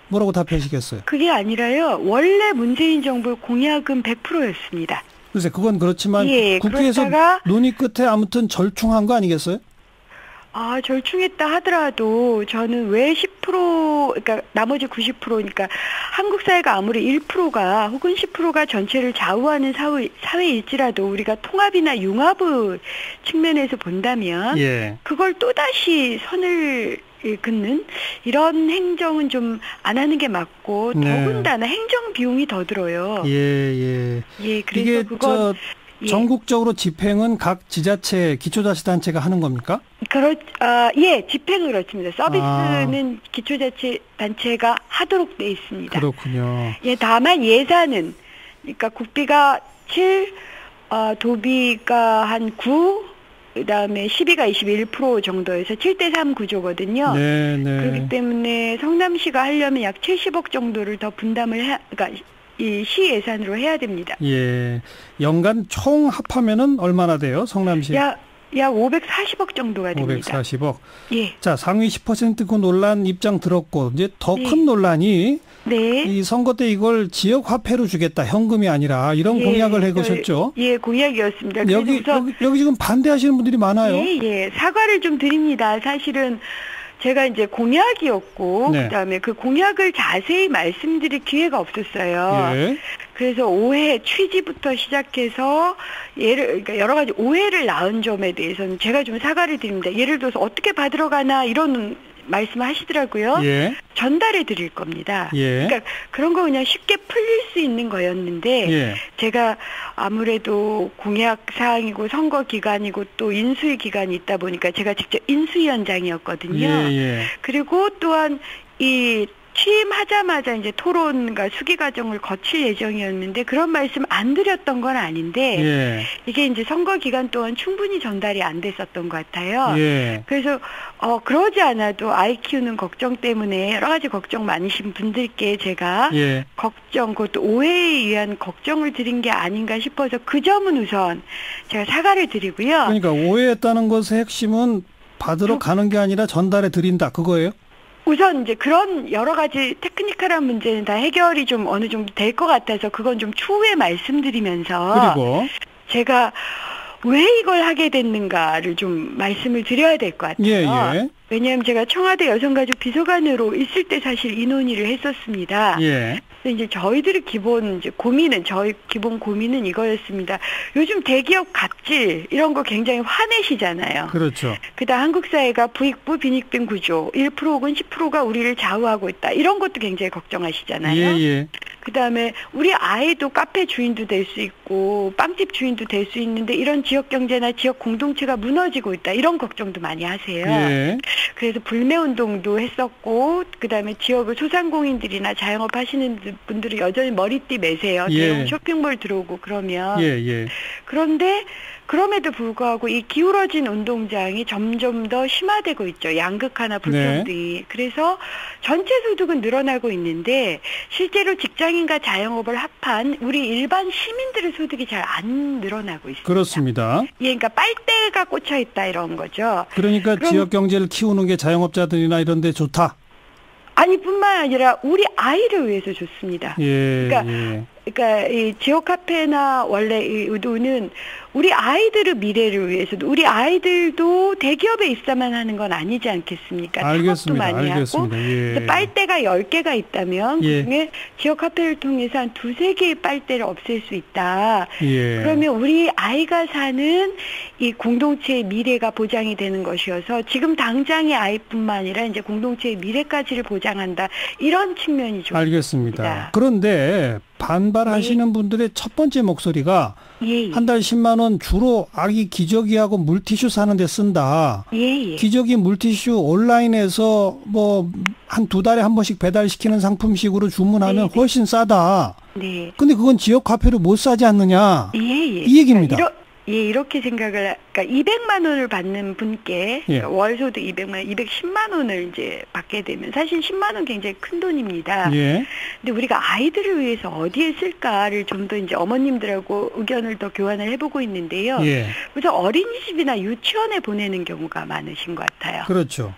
뭐라고 답하시겠어요? 그게 아니라요. 원래 문재인 정부 공약은 100%였습니다. 글쎄 그건 그렇지만 국회에서 논의 끝에 아무튼 절충한 거 아니겠어요? 절충했다 하더라도 저는 왜 10%, 그러니까 나머지 90%니까 한국 사회가 아무리 1%가 혹은 10%가 전체를 좌우하는 사회일지라도 우리가 통합이나 융합의 측면에서 본다면 그걸 또다시 선을 긋는 이런 행정은 좀 안 하는 게 맞고 더군다나 행정 비용이 더 들어요. 그래서 그건 전국적으로 집행은 각 지자체, 기초자치단체가 하는 겁니까? 집행은 그렇습니다. 서비스는 기초자치단체가 하도록 돼 있습니다. 그렇군요. 다만 예산은, 그러니까 국비가 7, 도비가 한 9, 그다음에 12가 21% 정도에서 7대3 구조거든요. 그렇기 때문에 성남시가 하려면 약 70억 정도를 더 분담을 그러니까 이 시 예산으로 해야 됩니다. 연간 총 합하면은 얼마나 돼요, 성남시? 약 540억 정도가 됩니다. 540억. 자, 상위 10% 그 논란 입장 들었고 이제 더 큰 논란이 이 선거 때 이걸 지역 화폐로 주겠다, 현금이 아니라 이런 공약을 해보셨죠? 공약이었습니다. 여기 지금 반대하시는 분들이 많아요. 사과를 좀 드립니다. 사실은 제가 이제 공약이었고 그다음에 그 공약을 자세히 말씀드릴 기회가 없었어요. 그래서 오해 취지부터 시작해서 그러니까 여러 가지 오해를 낳은 점에 대해서는 제가 좀 사과를 드립니다. 예를 들어서 어떻게 받으러 가나 이런 말씀을 하시더라고요. 전달해 드릴 겁니다. 그러니까 그런 거 그냥 쉽게 풀릴 수 있는 거였는데 제가 아무래도 공약 사항이고 선거 기간이고 또 인수위 기간이 있다 보니까 제가 직접 인수위원장이었거든요. 그리고 또한 이 취임하자마자 이제 토론과 수기 과정을 거칠 예정이었는데 그런 말씀 안 드렸던 건 아닌데 예. 이게 이제 선거 기간 동안 충분히 전달이 안 됐었던 것 같아요. 예. 그래서 그러지 않아도 아이 키우는 걱정 때문에 여러 가지 걱정 많으신 분들께 제가 예. 걱정, 그것도 오해에 의한 걱정을 드린 게 아닌가 싶어서 그 점은 우선 제가 사과를 드리고요. 그러니까 오해했다는 것의 핵심은 받으러 가는 게 아니라 전달해 드린다 그거예요? 우선 이제 그런 여러 가지 테크니컬한 문제는 다 해결이 좀 어느 정도 될 것 같아서 그건 좀 추후에 말씀드리면서 그리고 제가 왜 이걸 하게 됐는가를 좀 말씀을 드려야 될 것 같아요. 예. 왜냐하면 제가 청와대 여성가족 비서관으로 있을 때 사실 이 논의를 했었습니다. 예. 그래서 이제 저희들의 저희 기본 고민은 이거였습니다. 요즘 대기업 갑질 이런 거 굉장히 화내시잖아요. 그렇죠. 그다음 한국 사회가 부익부 빈익빈 구조 1% 혹은 10%가 우리를 좌우하고 있다. 이런 것도 굉장히 걱정하시잖아요. 예. 그다음에 우리 아이도 카페 주인도 될 수 있고 빵집 주인도 될 수 있는데 이런 지역 경제나 지역 공동체가 무너지고 있다. 이런 걱정도 많이 하세요. 예. 그래서 불매운동도 했었고 그다음에 지역의 소상공인들이나 자영업 하시는 분들이 여전히 머리띠 매세요. 예. 대형 쇼핑몰 들어오고 그러면. 예. 그런데 그럼에도 불구하고 이 기울어진 운동장이 점점 더 심화되고 있죠. 양극화나 불평등이. 네. 그래서 전체 소득은 늘어나고 있는데 실제로 직장인과 자영업을 합한 우리 일반 시민들의 소득이 잘 안 늘어나고 있습니다. 그렇습니다. 예, 그러니까 빨대가 꽂혀 있다 이런 거죠. 그러니까 지역 경제를 키우는 게 자영업자들이나 이런 데 좋다. 아니 뿐만 아니라 우리 아이를 위해서 좋습니다. 예. 그러니까 이 지역 카페나 원래 이 의도는 우리 아이들의 미래를 위해서도 우리 아이들도 대기업에 입사만 하는 건 아니지 않겠습니까? 창업도 많이 하고 예. 빨대가 10개가 있다면 예. 그중에 지역 카페를 통해서 한 2-3개의 빨대를 없앨 수 있다. 예. 그러면 우리 아이가 사는 이 공동체의 미래가 보장이 되는 것이어서 지금 당장의 아이뿐만 아니라 이제 공동체의 미래까지를 보장한다. 이런 측면이 좀 알겠습니다. 있습니다. 그런데 반발하시는 분들의 첫 번째 목소리가 한 달 10만 원 주로 아기 기저귀하고 물티슈 사는 데 쓴다. 기저귀 물티슈 온라인에서 뭐 한 2달에 한 번씩 배달시키는 상품식으로 주문하면 훨씬 싸다. 네. 근데 그건 지역 카페로 못 사지 않느냐. 이 얘기입니다. 이렇게 생각을, 그러니까 200만 원을 받는 분께 월소득 200만 원, 210만 원을 이제 받게 되면 사실 10만 원 굉장히 큰 돈입니다. 근데 우리가 아이들을 위해서 어디에 쓸까를 좀 더 이제 어머님들하고 의견을 더 교환을 해보고 있는데요. 그래서 어린이집이나 유치원에 보내는 경우가 많으신 것 같아요. 그렇죠.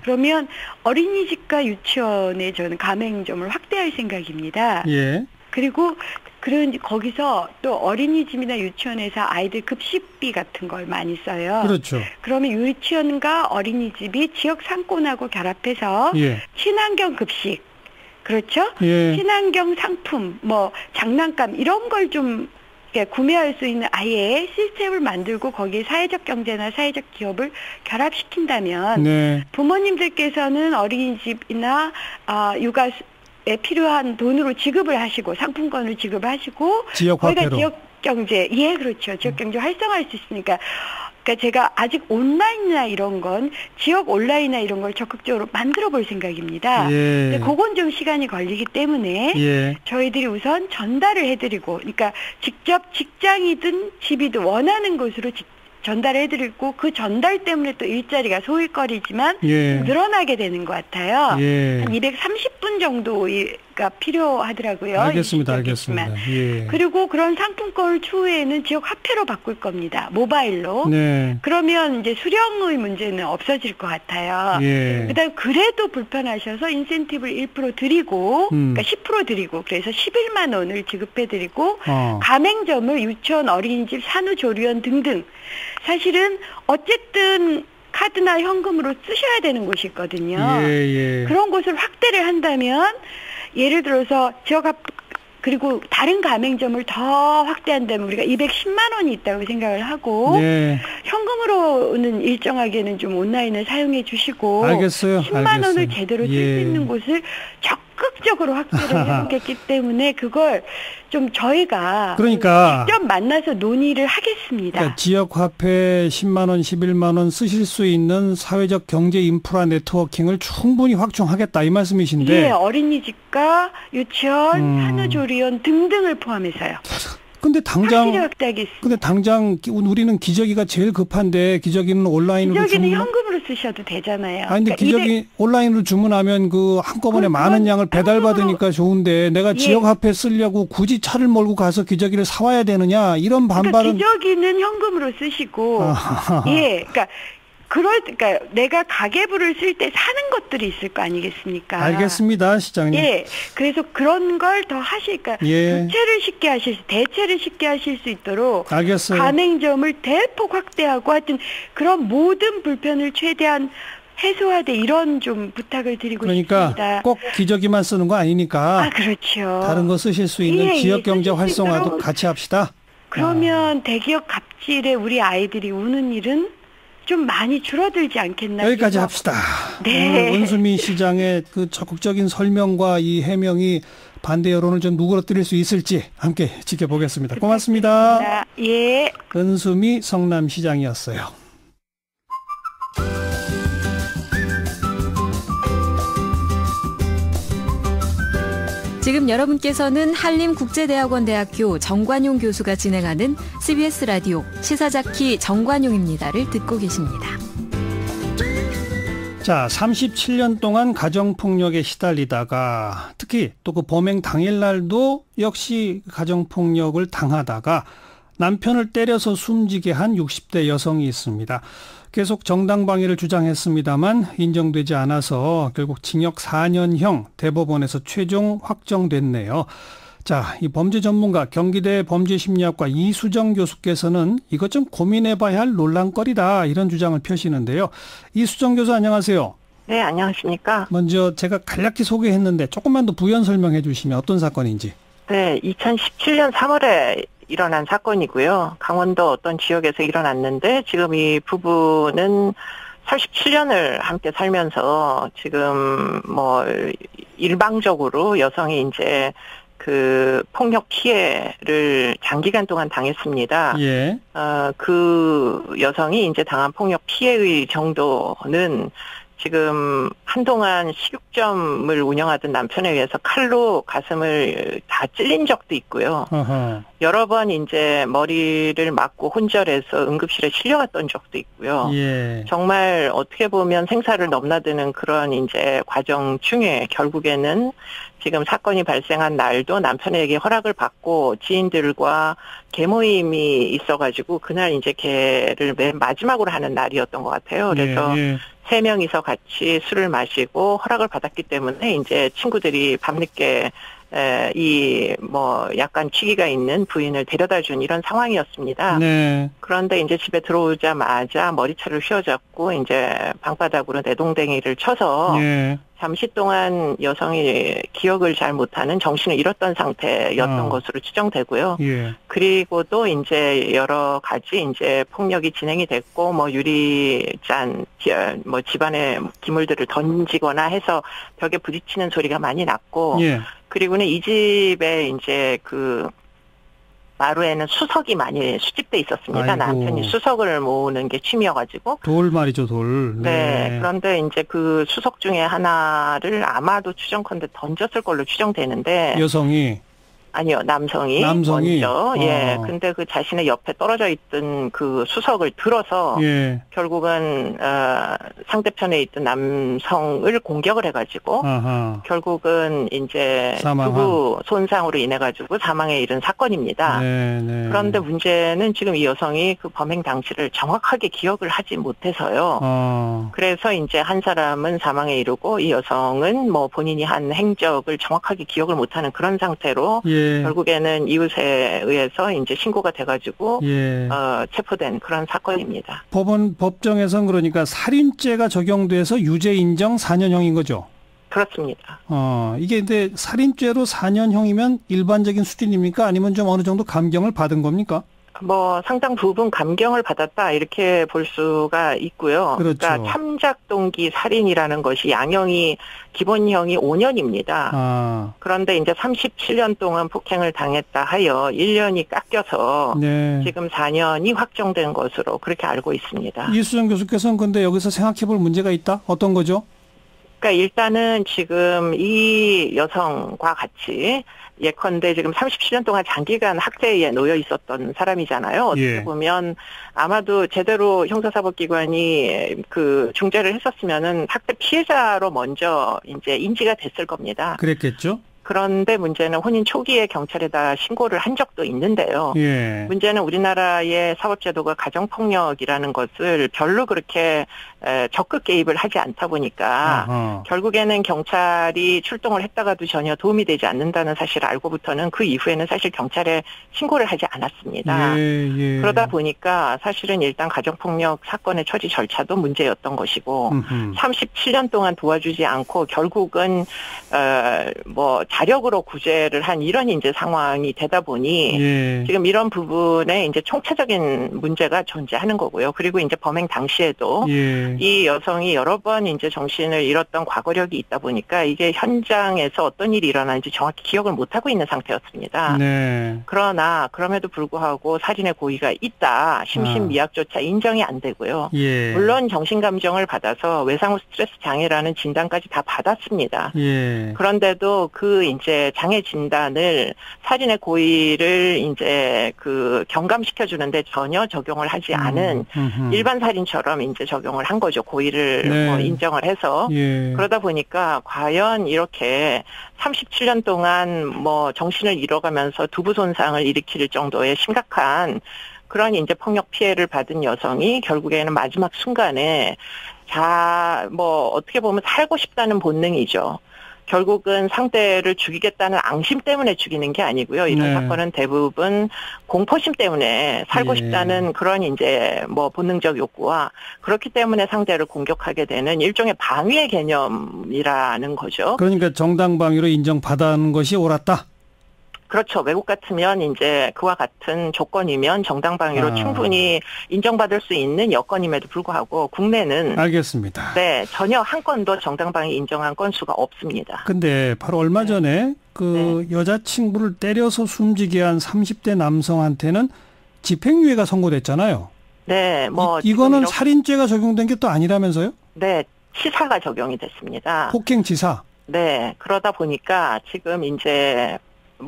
그러면 어린이집과 유치원에 저는 가맹점을 확대할 생각입니다. 그리고 거기서 또 어린이집이나 유치원에서 아이들 급식비 같은 걸 많이 써요. 그렇죠. 그러면 유치원과 어린이집이 지역 상권하고 결합해서 친환경 급식, 그렇죠? 친환경 상품, 뭐 장난감 이런 걸 좀 구매할 수 있는 아예 시스템을 만들고 거기에 사회적 경제나 사회적 기업을 결합시킨다면 부모님들께서는 어린이집이나 육아 필요한 돈으로 지급을 하시고 상품권을 지급하시고 지역 화폐로 지역 경제 그렇죠. 지역 경제 활성화할 수 있으니까. 그러니까 제가 아직 온라인이나 이런 건 지역 온라인이나 이런 걸 적극적으로 만들어 볼 생각입니다. 근데 그건 좀 시간이 걸리기 때문에 저희들이 우선 전달을 해드리고, 그러니까 직접 직장이든 집이든 원하는 곳으로 전달해드리고 그 전달 때문에 또 일자리가 소일거리지만 늘어나게 되는 것 같아요. 한 230분 정도가 필요하더라고요. 알겠습니다. 그리고 그런 상품권을 추후에는 지역 화폐로 바꿀 겁니다. 모바일로. 그러면 이제 수령의 문제는 없어질 것 같아요. 그다음 그래도 불편하셔서 인센티브를 1% 드리고, 그러니까 10% 드리고, 그래서 11만 원을 지급해드리고 가맹점을 유치원, 어린이집, 산후조리원 등등. 사실은 어쨌든 카드나 현금으로 쓰셔야 되는 곳이 있거든요. 그런 곳을 확대를 한다면 예를 들어서 지역 그리고 다른 가맹점을 더 확대한다면 우리가 210만 원이 있다고 생각을 하고 현금으로는 일정하게는 좀 온라인을 사용해 주시고 10만 원을 제대로 쓸 수 있는 곳을 적극적으로 확대를 해보겠기 때문에 그걸 좀 저희가 그러니까 직접 만나서 논의를 하겠습니다. 그러니까 지역화폐 10만 원, 11만 원 쓰실 수 있는 사회적 경제 인프라 네트워킹을 충분히 확충하겠다 이 말씀이신데. 예, 어린이집과 유치원, 산후조리원 등등을 포함해서요. 근데 당장 우리는 기저귀가 제일 급한데 기저귀는 온라인으로 기저귀는 현금으로 쓰셔도 되잖아요. 아니 근데 그러니까 기저귀 온라인으로 주문하면 그 한꺼번에 많은 양을 배달받으니까 좋은데 내가 지역화폐 쓰려고 굳이 차를 몰고 가서 기저귀를 사와야 되느냐 이런 반발은. 그러니까 기저귀는 현금으로 쓰시고 그러니까 내가 가계부를 쓸 때 사는 것들이 있을 거 아니겠습니까? 알겠습니다, 시장님. 예, 그래서 그런 걸 더 하실까? 대체를 쉽게 하실 수 있도록 알겠어요. 가맹점을 대폭 확대하고 하여튼 그런 모든 불편을 최대한 해소하되 이런 좀 부탁을 드리고 싶습니다. 그러니까 꼭 기저귀만 쓰는 거 아니니까. 그렇죠. 다른 거 쓰실 수 있는 지역 경제 활성화도 같이 합시다. 그러면 대기업 갑질에 우리 아이들이 우는 일은 좀 많이 줄어들지 않겠나. 여기까지 합시다. 네. 은수미 시장의 그 적극적인 설명과 이 해명이 반대 여론을 좀 누그러뜨릴 수 있을지 함께 지켜보겠습니다. 고맙습니다. 예. 은수미 성남시장이었어요. 지금 여러분께서는 한림국제대학원대학교 정관용 교수가 진행하는 CBS 라디오 시사자키 정관용입니다를 듣고 계십니다. 자, 37년 동안 가정폭력에 시달리다가 특히 또 그 범행 당일날도 역시 가정폭력을 당하다가 남편을 때려서 숨지게 한 60대 여성이 있습니다. 계속 정당방위를 주장했습니다만 인정되지 않아서 결국 징역 4년형 대법원에서 최종 확정됐네요. 자, 이 범죄 전문가 경기대 범죄심리학과 이수정 교수께서는 이것 좀 고민해봐야 할 논란거리다 이런 주장을 펴시는데요. 이수정 교수 안녕하세요. 네, 안녕하십니까. 먼저 제가 간략히 소개했는데 조금만 더 부연 설명해 주시면 어떤 사건인지. 네, 2017년 3월에 일어난 사건이고요. 강원도 어떤 지역에서 일어났는데 지금 이 부부는 37년을 함께 살면서 지금 뭐 일방적으로 여성이 이제 그 폭력 피해를 장기간 동안 당했습니다. 예. 그 여성이 이제 당한 폭력 피해의 정도는 지금 한동안 식육점을 운영하던 남편에 의해서 칼로 가슴을 다 찔린 적도 있고요. 어허. 여러 번 이제 머리를 맞고 혼절해서 응급실에 실려갔던 적도 있고요. 예. 정말 어떻게 보면 생사를 넘나드는 그런 이제 과정 중에 결국에는 지금 사건이 발생한 날도 남편에게 허락을 받고 지인들과 개모임이 있어가지고 그날 이제 개를 맨 마지막으로 하는 날이었던 것 같아요. 그래서 예. 3명이서 같이 술을 마시고 허락을 받았기 때문에 이제 친구들이 밤늦게 약간 취기가 있는 부인을 데려다 준 이런 상황이었습니다. 네. 그런데 이제 집에 들어오자마자 머리채를 휘어잡고 이제 방바닥으로 내동댕이를 쳐서 예. 잠시 동안 여성이 기억을 잘 못하는 정신을 잃었던 상태였던 것으로 추정되고요. 예. 그리고도 이제 여러 가지 이제 폭력이 진행이 됐고 뭐 유리잔 뭐 집안에 기물들을 던지거나 해서 벽에 부딪히는 소리가 많이 났고 예. 그리고는 이 집에 이제 그 마루에는 수석이 많이 수집돼 있었습니다. 아이고. 남편이 수석을 모으는 게 취미여가지고. 돌 말이죠, 돌. 네. 그런데 이제 그 수석 중에 하나를 아마도 추정컨대 던졌을 걸로 추정되는데. 여성이? 아니요, 남성이 먼저. 예. 근데 그 자신의 옆에 떨어져 있던 그 수석을 들어서. 예. 결국은, 상대편에 있던 남성을 공격을 해가지고. 아하. 결국은 이제 두부 손상으로 인해가지고 사망에 이른 사건입니다. 네, 네. 그런데 문제는 지금 이 여성이 그 범행 당시를 정확하게 기억을 하지 못해서요. 그래서 이제 한 사람은 사망에 이르고 이 여성은 뭐 본인이 한 행적을 정확하게 기억을 못하는 그런 상태로 예. 결국에는 이웃에 의해서 이제 신고가 돼가지고 예. 체포된 그런 사건입니다. 법정에선 그러니까 살인죄가 적용돼서 유죄 인정 4년형인 거죠? 그렇습니다. 이게 근데 살인죄로 4년형이면 일반적인 수준입니까? 아니면 좀 어느 정도 감경을 받은 겁니까? 상당 부분 감경을 받았다 이렇게 볼 수가 있고요. 그렇죠. 그러니까 참작 동기 살인이라는 것이 양형이 기본형이 5년입니다. 그런데 이제 37년 동안 폭행을 당했다 하여 1년이 깎여서 네. 지금 4년이 확정된 것으로 그렇게 알고 있습니다. 이수정 교수께서는 근데 여기서 생각해볼 문제가 있다? 어떤 거죠? 그러니까 일단은 지금 이 여성과 같이 예컨대 지금 37년 동안 장기간 학대에 놓여 있었던 사람이잖아요. 어떻게 보면 아마도 제대로 형사사법기관이 그 중재를 했었으면은 학대 피해자로 먼저 이제 인지가 됐을 겁니다. 그랬겠죠? 그런데 문제는 혼인 초기에 경찰에다 신고를 한 적도 있는데요. 문제는 우리나라의 사법제도가 가정폭력이라는 것을 별로 그렇게 적극 개입을 하지 않다 보니까 결국에는 경찰이 출동을 했다가도 전혀 도움이 되지 않는다는 사실을 알고부터는 그 이후에는 사실 경찰에 신고를 하지 않았습니다. 그러다 보니까 사실은 일단 가정폭력 사건의 처리 절차도 문제였던 것이고 37년 동안 도와주지 않고 결국은 자력으로 구제를 한 이런 이제 상황이 되다 보니 지금 이런 부분에 이제 총체적인 문제가 존재하는 거고요. 그리고 이제 범행 당시에도 이 여성이 여러 번 이제 정신을 잃었던 과거력이 있다 보니까 이게 현장에서 어떤 일이 일어나는지 정확히 기억을 못 하고 있는 상태였습니다. 그러나 그럼에도 불구하고 살인의 고의가 있다. 심신미약조차 인정이 안 되고요. 물론 정신감정을 받아서 외상후 스트레스 장애라는 진단까지 다 받았습니다. 그런데도 그 이제 장애 진단을 살인의 고의를 이제 그 경감시켜 주는데 전혀 적용을 하지 않은 일반 살인처럼 이제 적용을 한 거죠. 고의를 인정을 해서 그러다 보니까 과연 이렇게 37년 동안 정신을 잃어가면서 두부 손상을 일으킬 정도의 심각한 그런 이제 폭력 피해를 받은 여성이 결국에는 마지막 순간에 어떻게 보면 살고 싶다는 본능이죠. 결국은 상대를 죽이겠다는 앙심 때문에 죽이는 게 아니고요. 이런 사건은 대부분 공포심 때문에 살고 싶다는 그런 이제 본능적 욕구와 그렇기 때문에 상대를 공격하게 되는 일종의 방위의 개념이라는 거죠. 그러니까 정당방위로 인정받는 것이 옳았다. 그렇죠. 외국 같으면 이제 그와 같은 조건이면 정당방위로 충분히 인정받을 수 있는 여건임에도 불구하고 국내는 알겠습니다. 네, 전혀 한 건도 정당방위 인정한 건수가 없습니다. 근데 바로 얼마 전에 여자친구를 때려서 숨지게 한 30대 남성한테는 집행유예가 선고됐잖아요. 네, 이거는 살인죄가 적용된 게 또 아니라면서요? 네, 치사가 적용이 됐습니다. 폭행치사. 네, 그러다 보니까 지금 이제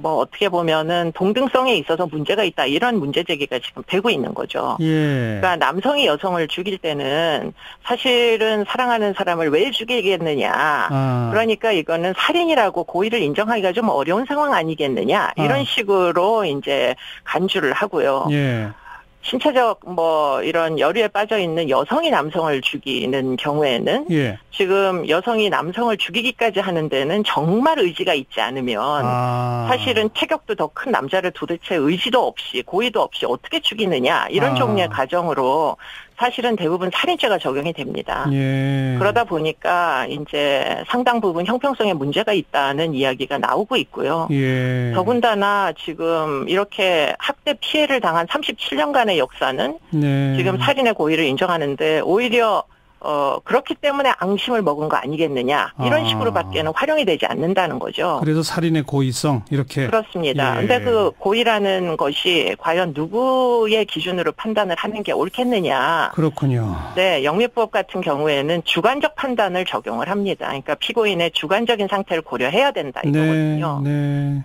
어떻게 보면은 동등성에 있어서 문제가 있다 이런 문제 제기가 지금 되고 있는 거죠. 그러니까 남성이 여성을 죽일 때는 사실은 사랑하는 사람을 왜 죽이겠느냐. 그러니까 이거는 살인이라고 고의를 인정하기가 좀 어려운 상황 아니겠느냐. 이런 식으로 이제 간주를 하고요. 신체적 이런 열의에 빠져 있는 여성이 남성을 죽이는 경우에는 지금 여성이 남성을 죽이기까지 하는 데는 정말 의지가 있지 않으면 사실은 체격도 더 큰 남자를 도대체 의지도 없이 고의도 없이 어떻게 죽이느냐 이런 종류의 가정으로 사실은 대부분 살인죄가 적용이 됩니다. 그러다 보니까 이제 상당 부분 형평성에 문제가 있다는 이야기가 나오고 있고요. 더군다나 지금 이렇게 학대 피해를 당한 37년간의 역사는 지금 살인의 고의를 인정하는데 오히려 그렇기 때문에 앙심을 먹은 거 아니겠느냐. 이런 식으로밖에는 활용이 되지 않는다는 거죠. 그래서 살인의 고의성, 이렇게. 그렇습니다. 근데 그 고의라는 것이 과연 누구의 기준으로 판단을 하는 게 옳겠느냐. 그렇군요. 네, 영미법 같은 경우에는 주관적 판단을 적용을 합니다. 그러니까 피고인의 주관적인 상태를 고려해야 된다 이거거든요.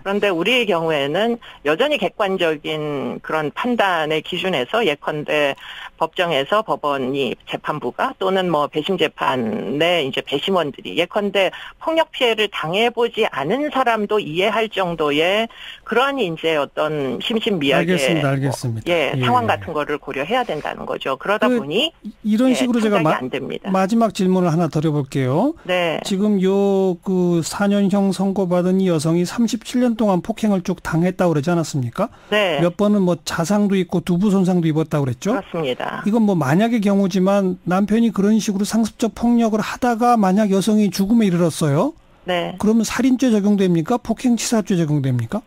그런데 우리의 경우에는 여전히 객관적인 그런 판단의 기준에서 예컨대 법정에서 법원이 재판부가 또는 배심 재판의 이제 배심원들이 예컨대 폭력 피해를 당해보지 않은 사람도 이해할 정도의 그런 이제 어떤 심신미약의 알겠습니다. 상황 같은 거를 고려해야 된다는 거죠. 그러다 보니 이런 식으로 제가 안 됩니다. 마지막 질문을 하나 드려볼게요. 지금 그 4년형 선고받은 이 여성이 37년 동안 폭행을 쭉 당했다고 그러지 않았습니까? 몇 번은 자상도 있고 두부 손상도 입었다고 그랬죠? 그렇습니다. 이건 만약의 경우지만 남편이 그런 식으로 상습적 폭력을 하다가 만약 여성이 죽음에 이르렀어요. 그러면 살인죄 적용됩니까? 폭행치사죄 적용됩니까?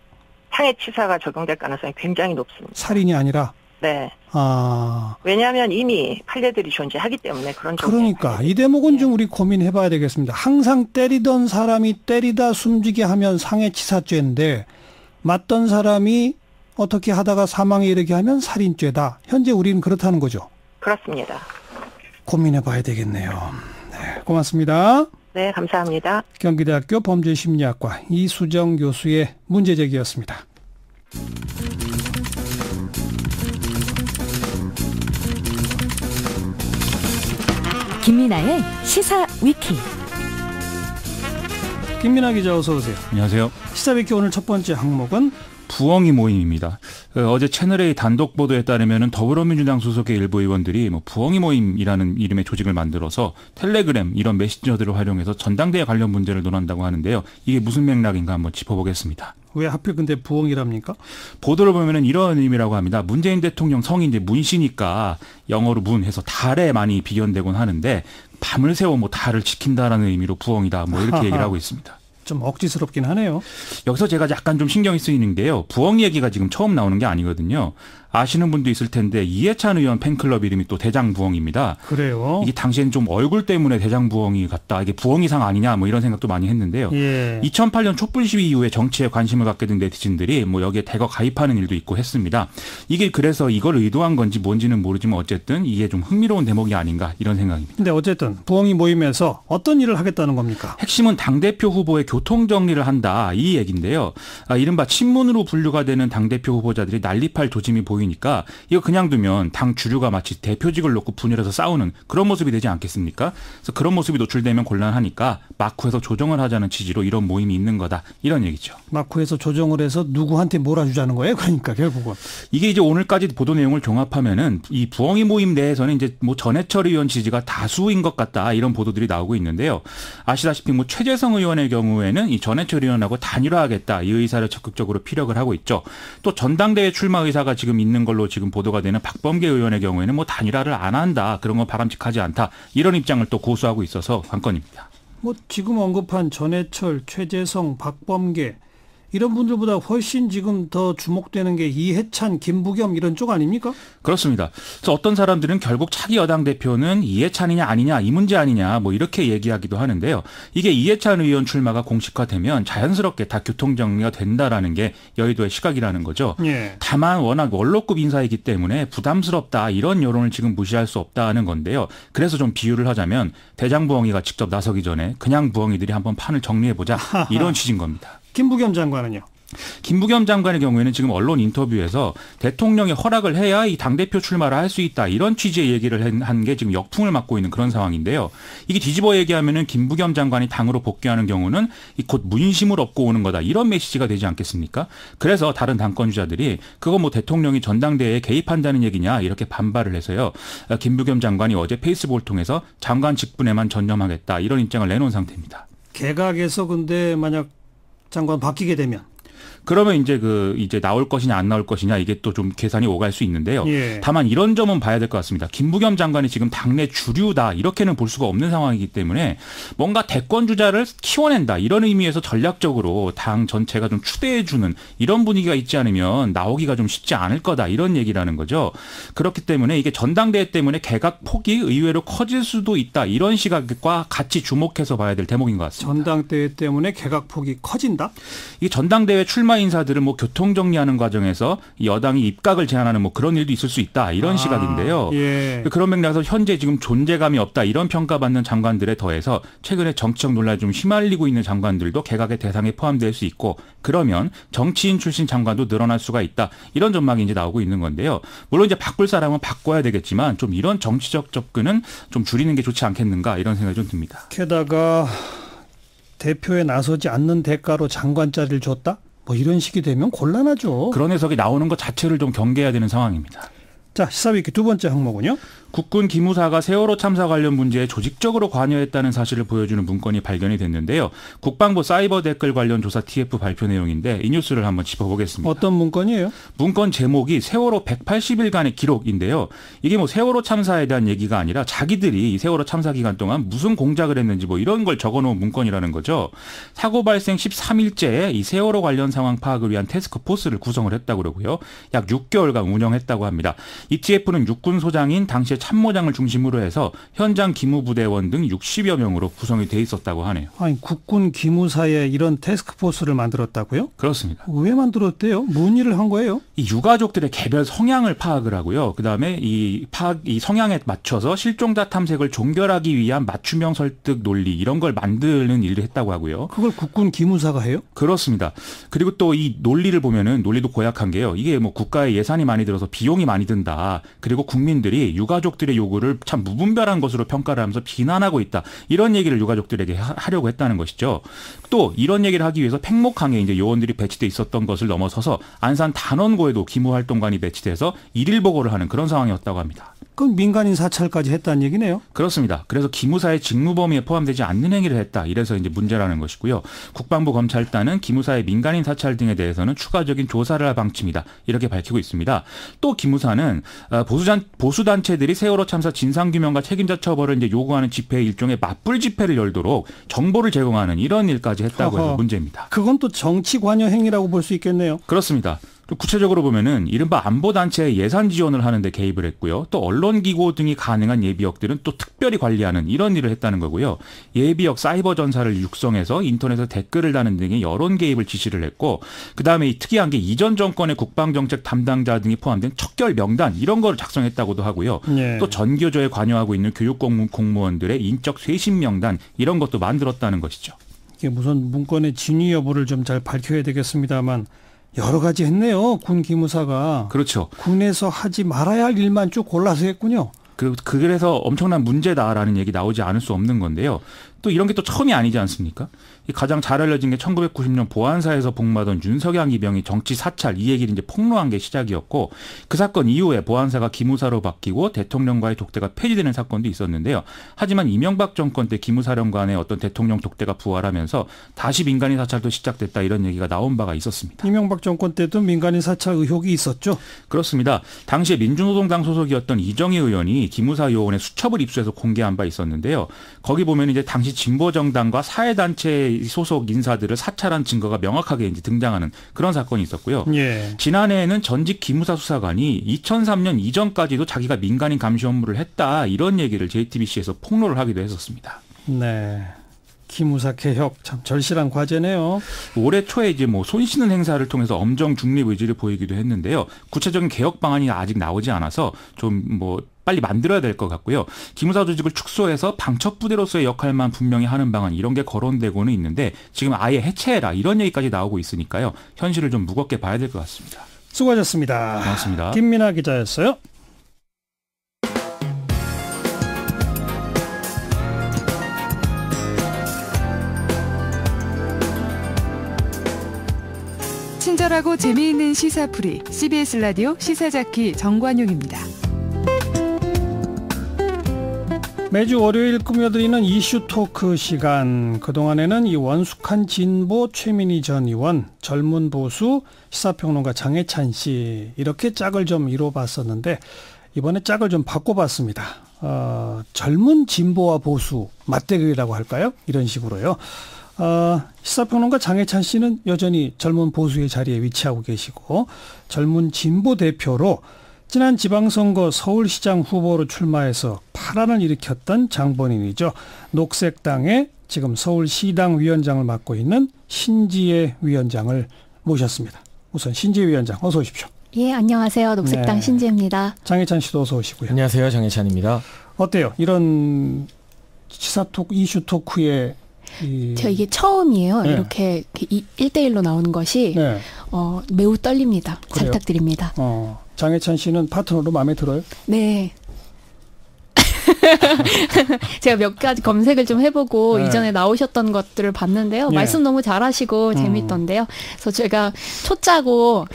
상해치사가 적용될 가능성이 굉장히 높습니다. 살인이 아니라? 네. 왜냐하면 이미 판례들이 존재하기 때문에 그런 그러니까 이 대목은 좀 우리 고민해봐야 되겠습니다. 항상 때리던 사람이 때리다 숨지게 하면 상해치사죄인데 맞던 사람이 어떻게 하다가 사망에 이르게 하면 살인죄다. 현재 우리는 그렇다는 거죠. 그렇습니다. 고민해봐야 되겠네요. 네, 고맙습니다. 네, 감사합니다. 경기대학교 범죄심리학과 이수정 교수의 문제제기였습니다. 김민아의 시사위키. 김민아 기자 어서 오세요. 안녕하세요. 시사위키 오늘 첫 번째 항목은 부엉이 모임입니다. 어제 채널A 단독 보도에 따르면 더불어민주당 소속의 일부 의원들이 부엉이 모임이라는 이름의 조직을 만들어서 텔레그램 이런 메신저들을 활용해서 전당대회 관련 문제를 논한다고 하는데요. 이게 무슨 맥락인가 한번 짚어보겠습니다. 왜 하필 근데 부엉이랍니까? 보도를 보면은 이런 의미라고 합니다. 문재인 대통령 성이 이제 문씨니까 영어로 문해서 달에 많이 비견되곤 하는데 밤을 새워 달을 지킨다라는 의미로 부엉이다 이렇게 얘기를 하고 있습니다. 좀 억지스럽긴 하네요. 여기서 제가 약간 좀 신경이 쓰이는 게요. 부엉이 얘기가 지금 처음 나오는 게 아니거든요. 아시는 분도 있을 텐데 이해찬 의원 팬클럽 이름이 또 대장부엉입니다. 그래요? 이게 당시엔 좀 얼굴 때문에 대장부엉이 같다. 이게 부엉이상 아니냐 이런 생각도 많이 했는데요. 2008년 촛불 시위 이후에 정치에 관심을 갖게 된 네티즌들이 여기에 대거 가입하는 일도 있고 했습니다. 이게 그래서 이걸 의도한 건지 뭔지는 모르지만 어쨌든 이게 좀 흥미로운 대목이 아닌가 이런 생각입니다. 근데 어쨌든 부엉이 모임에서 어떤 일을 하겠다는 겁니까? 핵심은 당대표 후보의 교통정리를 한다 이 얘기인데요. 이른바 친문으로 분류가 되는 당대표 후보자들이 난립할 조짐이 보이니까 이거 그냥 두면 당 주류가 마치 대표직을 놓고 분열해서 싸우는 그런 모습이 되지 않겠습니까? 그래서 그런 모습이 노출되면 곤란하니까 마쿠에서 조정을 하자는 취지로 이런 모임이 있는 거다 이런 얘기죠. 마쿠에서 조정을 해서 누구한테 몰아주자는 거예요? 그러니까 결국은. 이게 이제 오늘까지 보도 내용을 종합하면은 이 부엉이 모임 내에서는 이제 전해철 의원 지지가 다수인 것 같다 이런 보도들이 나오고 있는데요. 아시다시피 최재성 의원의 경우에는 이 전해철 의원하고 단일화하겠다 이 의사를 적극적으로 피력을 하고 있죠. 또 전당대회 출마 의사가 지금 있는 걸로 지금 보도가 되는 박범계 의원의 경우에는 단일화를 안 한다. 그런 건 바람직하지 않다. 이런 입장을 또 고수하고 있어서 관건입니다. 지금 언급한 전해철, 최재성, 박범계 이런 분들보다 훨씬 지금 더 주목되는 게 이해찬, 김부겸 이런 쪽 아닙니까? 그렇습니다. 그래서 어떤 사람들은 결국 차기 여당 대표는 이해찬이냐 아니냐 이 문제 아니냐 이렇게 얘기하기도 하는데요. 이게 이해찬 의원 출마가 공식화되면 자연스럽게 다 교통정리가 된다라는 게 여의도의 시각이라는 거죠. 다만 워낙 원로급 인사이기 때문에 부담스럽다 이런 여론을 지금 무시할 수 없다는 건데요. 그래서 좀 비유를 하자면 대장부엉이가 직접 나서기 전에 그냥 부엉이들이 한번 판을 정리해보자 이런 취지인 겁니다. 김부겸 장관은요? 김부겸 장관의 경우에는 지금 언론 인터뷰에서 대통령의 허락을 해야 이 당대표 출마를 할 수 있다 이런 취지의 얘기를 한 게 지금 역풍을 맞고 있는 그런 상황인데요. 이게 뒤집어 얘기하면은 김부겸 장관이 당으로 복귀하는 경우는 곧 문심을 얻고 오는 거다 이런 메시지가 되지 않겠습니까? 그래서 다른 당권 주자들이 그거 대통령이 전당대회에 개입한다는 얘기냐 이렇게 반발을 해서요. 김부겸 장관이 어제 페이스북을 통해서 장관 직분에만 전념하겠다 이런 입장을 내놓은 상태입니다. 개각에서 근데 만약 장관 바뀌게 되면 그러면 이제 나올 것이냐 안 나올 것이냐 이게 또 좀 계산이 오갈 수 있는데요. 다만 이런 점은 봐야 될 것 같습니다. 김부겸 장관이 지금 당내 주류다 이렇게는 볼 수가 없는 상황이기 때문에 뭔가 대권 주자를 키워낸다 이런 의미에서 전략적으로 당 전체가 좀 추대해주는 이런 분위기가 있지 않으면 나오기가 좀 쉽지 않을 거다 이런 얘기라는 거죠. 그렇기 때문에 이게 전당대회 때문에 개각 폭이 의외로 커질 수도 있다 이런 시각과 같이 주목해서 봐야 될 대목인 것 같습니다. 전당대회 때문에 개각 폭이 커진다? 이 전당대회 출마 인사들은 교통 정리하는 과정에서 여당이 입각을 제한하는 그런 일도 있을 수 있다 이런 시각인데요. 그런 맥락에서 현재 지금 존재감이 없다 이런 평가받는 장관들에 더해서 최근에 정치적 논란에 좀 휘말리고 있는 장관들도 개각의 대상에 포함될 수 있고 그러면 정치인 출신 장관도 늘어날 수가 있다 이런 전망이 이제 나오고 있는 건데요. 물론 이제 바꿀 사람은 바꿔야 되겠지만 좀 이런 정치적 접근은 좀 줄이는 게 좋지 않겠는가 이런 생각이 좀 듭니다. 게다가 대표에 나서지 않는 대가로 장관 자리를 줬다? 이런 식이 되면 곤란하죠. 그런 해석이 나오는 것 자체를 좀 경계해야 되는 상황입니다. 자, 시사위키 두 번째 항목은요. 국군 기무사가 세월호 참사 관련 문제에 조직적으로 관여했다는 사실을 보여주는 문건이 발견이 됐는데요. 국방부 사이버 댓글 관련 조사 TF 발표 내용인데 이 뉴스를 한번 짚어보겠습니다. 어떤 문건이에요? 문건 제목이 세월호 180일간의 기록인데요. 이게 뭐 세월호 참사에 대한 얘기가 아니라 자기들이 이 세월호 참사 기간 동안 무슨 공작을 했는지 뭐 이런 걸 적어놓은 문건이라는 거죠. 사고 발생 13일째에 이 세월호 관련 상황 파악을 위한 태스크포스를 구성을 했다고 그러고요. 약 6개월간 운영했다고 합니다. 이 TF는 육군 소장인 당시의 참모장을 중심으로 해서 현장 기무부대원 등 60여 명으로 구성이 돼 있었다고 하네요. 아니, 국군 기무사에 이런 태스크포스를 만들었다고요? 그렇습니다. 왜 만들었대요? 무슨 일을 한 거예요? 이 유가족들의 개별 성향을 파악을 하고요. 그다음에 이 성향에 맞춰서 실종자 탐색을 종결하기 위한 맞춤형 설득 논리 이런 걸 만드는 일을 했다고 하고요. 그걸 국군 기무사가 해요? 그렇습니다. 그리고 또 이 논리를 보면은 논리도 고약한 게요. 이게 뭐 국가의 예산이 많이 들어서 비용이 많이 든다. 그리고 국민들이 유가족들의 요구를 참 무분별한 것으로 평가를 하면서 비난하고 있다. 이런 얘기를 유가족들에게 하려고 했다는 것이죠. 또 이런 얘기를 하기 위해서 팽목항에 이제 요원들이 배치돼 있었던 것을 넘어서서 안산 단원고에도 기무활동관이 배치돼서 일일 보고를 하는 그런 상황이었다고 합니다. 그건 민간인 사찰까지 했다는 얘기네요. 그렇습니다. 그래서 기무사의 직무 범위에 포함되지 않는 행위를 했다. 이래서 이제 문제라는 것이고요. 국방부 검찰단은 기무사의 민간인 사찰 등에 대해서는 추가적인 조사를 할 방침이다. 이렇게 밝히고 있습니다. 또 기무사는 보수단체들이 세월호 참사 진상규명과 책임자 처벌을 이제 요구하는 집회 일종의 맞불 집회를 열도록 정보를 제공하는 이런 일까지 했다고 해서 문제입니다. 그건 또 정치 관여 행위라고 볼 수 있겠네요. 그렇습니다. 구체적으로 보면은 이른바 안보단체의 예산 지원을 하는데 개입을 했고요. 또 언론기고 등이 가능한 예비역들은 또 특별히 관리하는 이런 일을 했다는 거고요. 예비역 사이버 전사를 육성해서 인터넷에 댓글을 다는 등의 여론 개입을 지시를 했고 그다음에 이 특이한 게 이전 정권의 국방정책 담당자 등이 포함된 척결 명단 이런 거를 작성했다고도 하고요. 네. 또 전교조에 관여하고 있는 교육공무원들의 인적 쇄신 명단 이런 것도 만들었다는 것이죠. 이게 무슨 문건의 진위 여부를 좀 잘 밝혀야 되겠습니다만 여러 가지 했네요. 군 기무사가. 그렇죠. 군에서 하지 말아야 할 일만 쭉 골라서 했군요. 그래서 엄청난 문제다라는 얘기 나오지 않을 수 없는 건데요. 또 이런 게 또 처음이 아니지 않습니까? 가장 잘 알려진 게 1990년 보안사에서 복무하던 윤석양 이병이 정치 사찰 이 얘기를 이제 폭로한 게 시작이었고 그 사건 이후에 보안사가 기무사로 바뀌고 대통령과의 독대가 폐지되는 사건도 있었는데요. 하지만 이명박 정권 때 기무사령관의 어떤 대통령 독대가 부활하면서 다시 민간인 사찰도 시작됐다 이런 얘기가 나온 바가 있었습니다. 이명박 정권 때도 민간인 사찰 의혹이 있었죠? 그렇습니다. 당시에 민주노동당 소속이었던 이정희 의원이 기무사 요원의 수첩을 입수해서 공개한 바 있었는데요. 거기 보면 이제 당시 진보정당과 사회단체 소속 인사들을 사찰한 증거가 명확하게 이제 등장하는 그런 사건이 있었고요. 예. 지난해에는 전직 기무사 수사관이 2003년 이전까지도 자기가 민간인 감시 업무를 했다 이런 얘기를 JTBC에서 폭로를 하기도 했었습니다. 네. 기무사 개혁 참 절실한 과제네요. 올해 초에 이제 뭐 손 씻는 행사를 통해서 엄정 중립 의지를 보이기도 했는데요. 구체적인 개혁 방안이 아직 나오지 않아서 좀 뭐 빨리 만들어야 될 것 같고요. 기무사 조직을 축소해서 방첩부대로서의 역할만 분명히 하는 방안 이런 게 거론되고는 있는데 지금 아예 해체해라 이런 얘기까지 나오고 있으니까요. 현실을 좀 무겁게 봐야 될 것 같습니다. 수고하셨습니다. 고맙습니다. 김민아 기자였어요. 친절하고 재미있는 시사풀이 CBS 라디오 시사자키 정관용입니다. 매주 월요일 꾸며드리는 이슈 토크 시간. 그동안에는 이 원숙한 진보 최민희 전 의원, 젊은 보수 시사평론가 장혜찬 씨 이렇게 짝을 좀 이뤄봤었는데 이번에 짝을 좀 바꿔봤습니다. 젊은 진보와 보수 맞대결이라고 할까요? 이런 식으로요. 시사평론가 장혜찬 씨는 여전히 젊은 보수의 자리에 위치하고 계시고 젊은 진보 대표로 지난 지방선거 서울시장 후보로 출마해서 파란을 일으켰던 장본인이죠. 녹색당의 지금 서울시당 위원장을 맡고 있는 신지혜 위원장을 모셨습니다. 우선 신지혜 위원장 어서 오십시오. 예, 안녕하세요. 녹색당 네. 신지혜입니다. 장혜찬 씨도 어서 오시고요. 안녕하세요. 장혜찬입니다. 어때요? 이런 시사토크, 이슈 토크에 저 이게 처음이에요. 네. 이렇게 1대1로 나오는 것이 네. 매우 떨립니다. 그래요? 잘 부탁드립니다. 장혜찬 씨는 파트너로 마음에 들어요? 네. 제가 몇 가지 검색을 좀 해보고 네. 이전에 나오셨던 것들을 봤는데요. 네. 말씀 너무 잘하시고 재밌던데요. 그래서 제가 초 짜고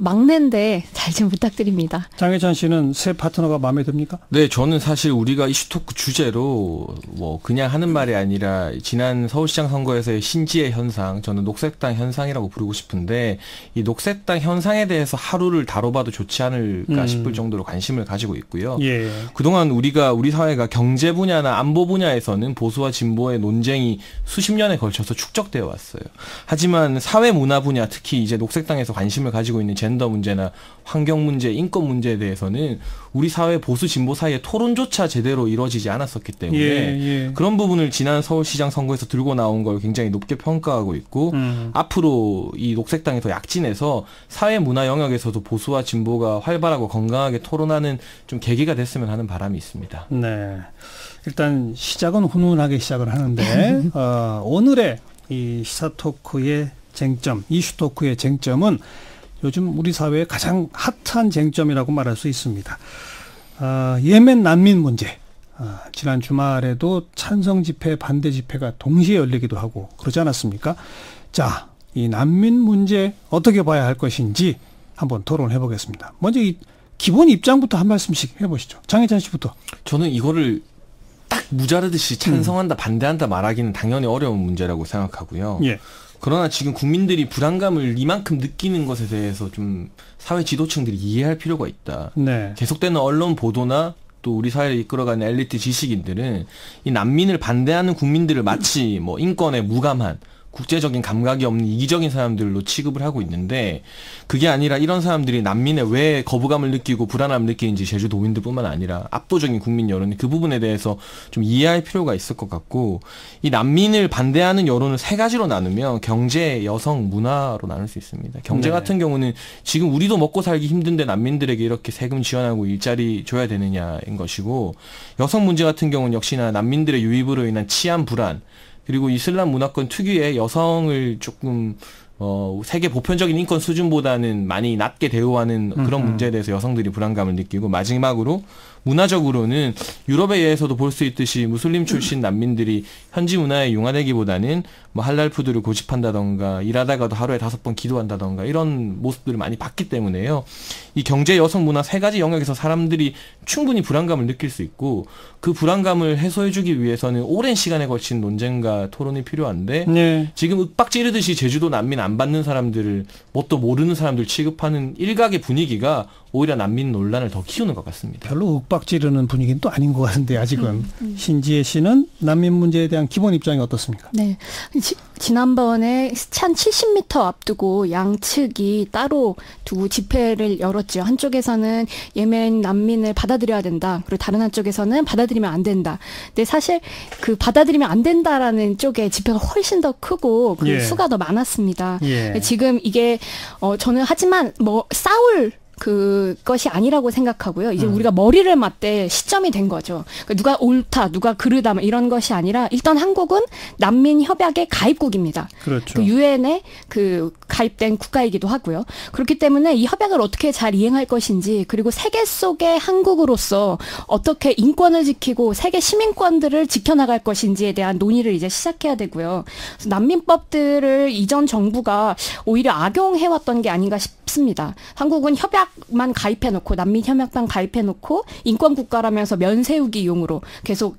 막내인데 잘 좀 부탁드립니다. 장혜찬 씨는 새 파트너가 마음에 듭니까? 네, 저는 사실 우리가 이슈 토크 주제로 뭐 그냥 하는 말이 아니라 지난 서울시장 선거에서의 신지의 현상, 저는 녹색당 현상이라고 부르고 싶은데 이 녹색당 현상에 대해서 하루를 다뤄봐도 좋지 않을까 싶을 정도로 관심을 가지고 있고요. 예. 그동안 우리 사회가 경제 분야나 안보 분야에서는 보수와 진보의 논쟁이 수십 년에 걸쳐서 축적되어 왔어요. 하지만 사회 문화 분야, 특히 이제 녹색당에서 관심을 가지고 있는 젠더 문제나 환경 문제, 인권 문제에 대해서는 우리 사회 보수 진보 사이의 토론조차 제대로 이루어지지 않았었기 때문에 그런 부분을 지난 서울시장 선거에서 들고 나온 걸 굉장히 높게 평가하고 있고 앞으로 이 녹색당에서 약진해서 사회 문화 영역에서도 보수와 진보가 활발하고 건강하게 토론하는 좀 계기가 됐으면 하는 바람이 있습니다. 네, 일단 시작은 훈훈하게 시작을 하는데 오늘의 이 시사 토크의 쟁점, 이슈 토크의 쟁점은 요즘 우리 사회의 가장 핫한 쟁점이라고 말할 수 있습니다. 예멘 난민 문제. 지난 주말에도 찬성 집회, 반대 집회가 동시에 열리기도 하고 그러지 않았습니까? 자, 이 난민 문제 어떻게 봐야 할 것인지 한번 토론해 보겠습니다. 먼저 이 기본 입장부터 한 말씀씩 해보시죠. 장혜찬 씨부터. 저는 이거를 딱 무자르듯이 찬성한다, 반대한다 말하기는 당연히 어려운 문제라고 생각하고요. 예. 그러나 지금 국민들이 불안감을 이만큼 느끼는 것에 대해서 좀 사회 지도층들이 이해할 필요가 있다. 네. 계속되는 언론 보도나 또 우리 사회를 이끌어가는 엘리트 지식인들은 이 난민을 반대하는 국민들을 마치 뭐 인권에 무감한 국제적인 감각이 없는 이기적인 사람들로 취급을 하고 있는데 그게 아니라 이런 사람들이 난민에 왜 거부감을 느끼고 불안함을 느끼는지 제주도민들뿐만 아니라 압도적인 국민 여론이 그 부분에 대해서 좀 이해할 필요가 있을 것 같고 이 난민을 반대하는 여론을 세 가지로 나누면 경제, 여성, 문화로 나눌 수 있습니다. 경제 같은 경우는 지금 우리도 먹고 살기 힘든데 난민들에게 이렇게 세금 지원하고 일자리 줘야 되느냐인 것이고 여성 문제 같은 경우는 역시나 난민들의 유입으로 인한 치안 불안 그리고 이슬람 문화권 특유의 여성을 조금 세계 보편적인 인권 수준보다는 많이 낮게 대우하는 그런 문제에 대해서 여성들이 불안감을 느끼고 마지막으로 문화적으로는 유럽에 의해서도 볼 수 있듯이 무슬림 출신 난민들이 현지 문화에 융화되기보다는 뭐 할랄 푸드를 고집한다던가 일하다가도 하루에 5번 기도한다던가 이런 모습들을 많이 봤기 때문에요. 이 경제, 여성, 문화 세 가지 영역에서 사람들이 충분히 불안감을 느낄 수 있고 그 불안감을 해소해주기 위해서는 오랜 시간에 걸친 논쟁과 토론이 필요한데 네. 지금 윽박 지르듯이 제주도 난민 안 받는 사람들을 뭣도 모르는 사람들 취급하는 일각의 분위기가 오히려 난민 논란을 더 키우는 것 같습니다. 별로 윽박 지르는 분위기는 또 아닌 것 같은데 아직은. 신지혜 씨는 난민 문제에 대한 기본 입장이 어떻습니까? 네, 지난번에 한 70m 앞두고 양측이 따로 두고 집회를 열었죠. 한쪽에서는 예멘 난민을 받아들여야 된다. 그리고 다른 한쪽에서는 받아들이면 안 된다. 근데 사실 그 받아들이면 안 된다라는 쪽에 집회가 훨씬 더 크고 그 수가 더 많았습니다. 지금 이게 저는 하지만 뭐 싸울 그것이 아니라고 생각하고요. 이제 우리가 머리를 맞댈 시점이 된 거죠. 그러니까 누가 옳다, 누가 그르다 이런 것이 아니라 일단 한국은 난민 협약의 가입국입니다. 그렇죠. 그 유엔에 그 가입된 국가이기도 하고요. 그렇기 때문에 이 협약을 어떻게 잘 이행할 것인지 그리고 세계 속의 한국으로서 어떻게 인권을 지키고 세계 시민권들을 지켜나갈 것인지에 대한 논의를 이제 시작해야 되고요. 그래서 난민법들을 이전 정부가 오히려 악용해왔던 게 아닌가 싶습니다. 한국은 협약만 가입해놓고 난민 협약만 가입해놓고 인권 국가라면서 면세우기용으로 계속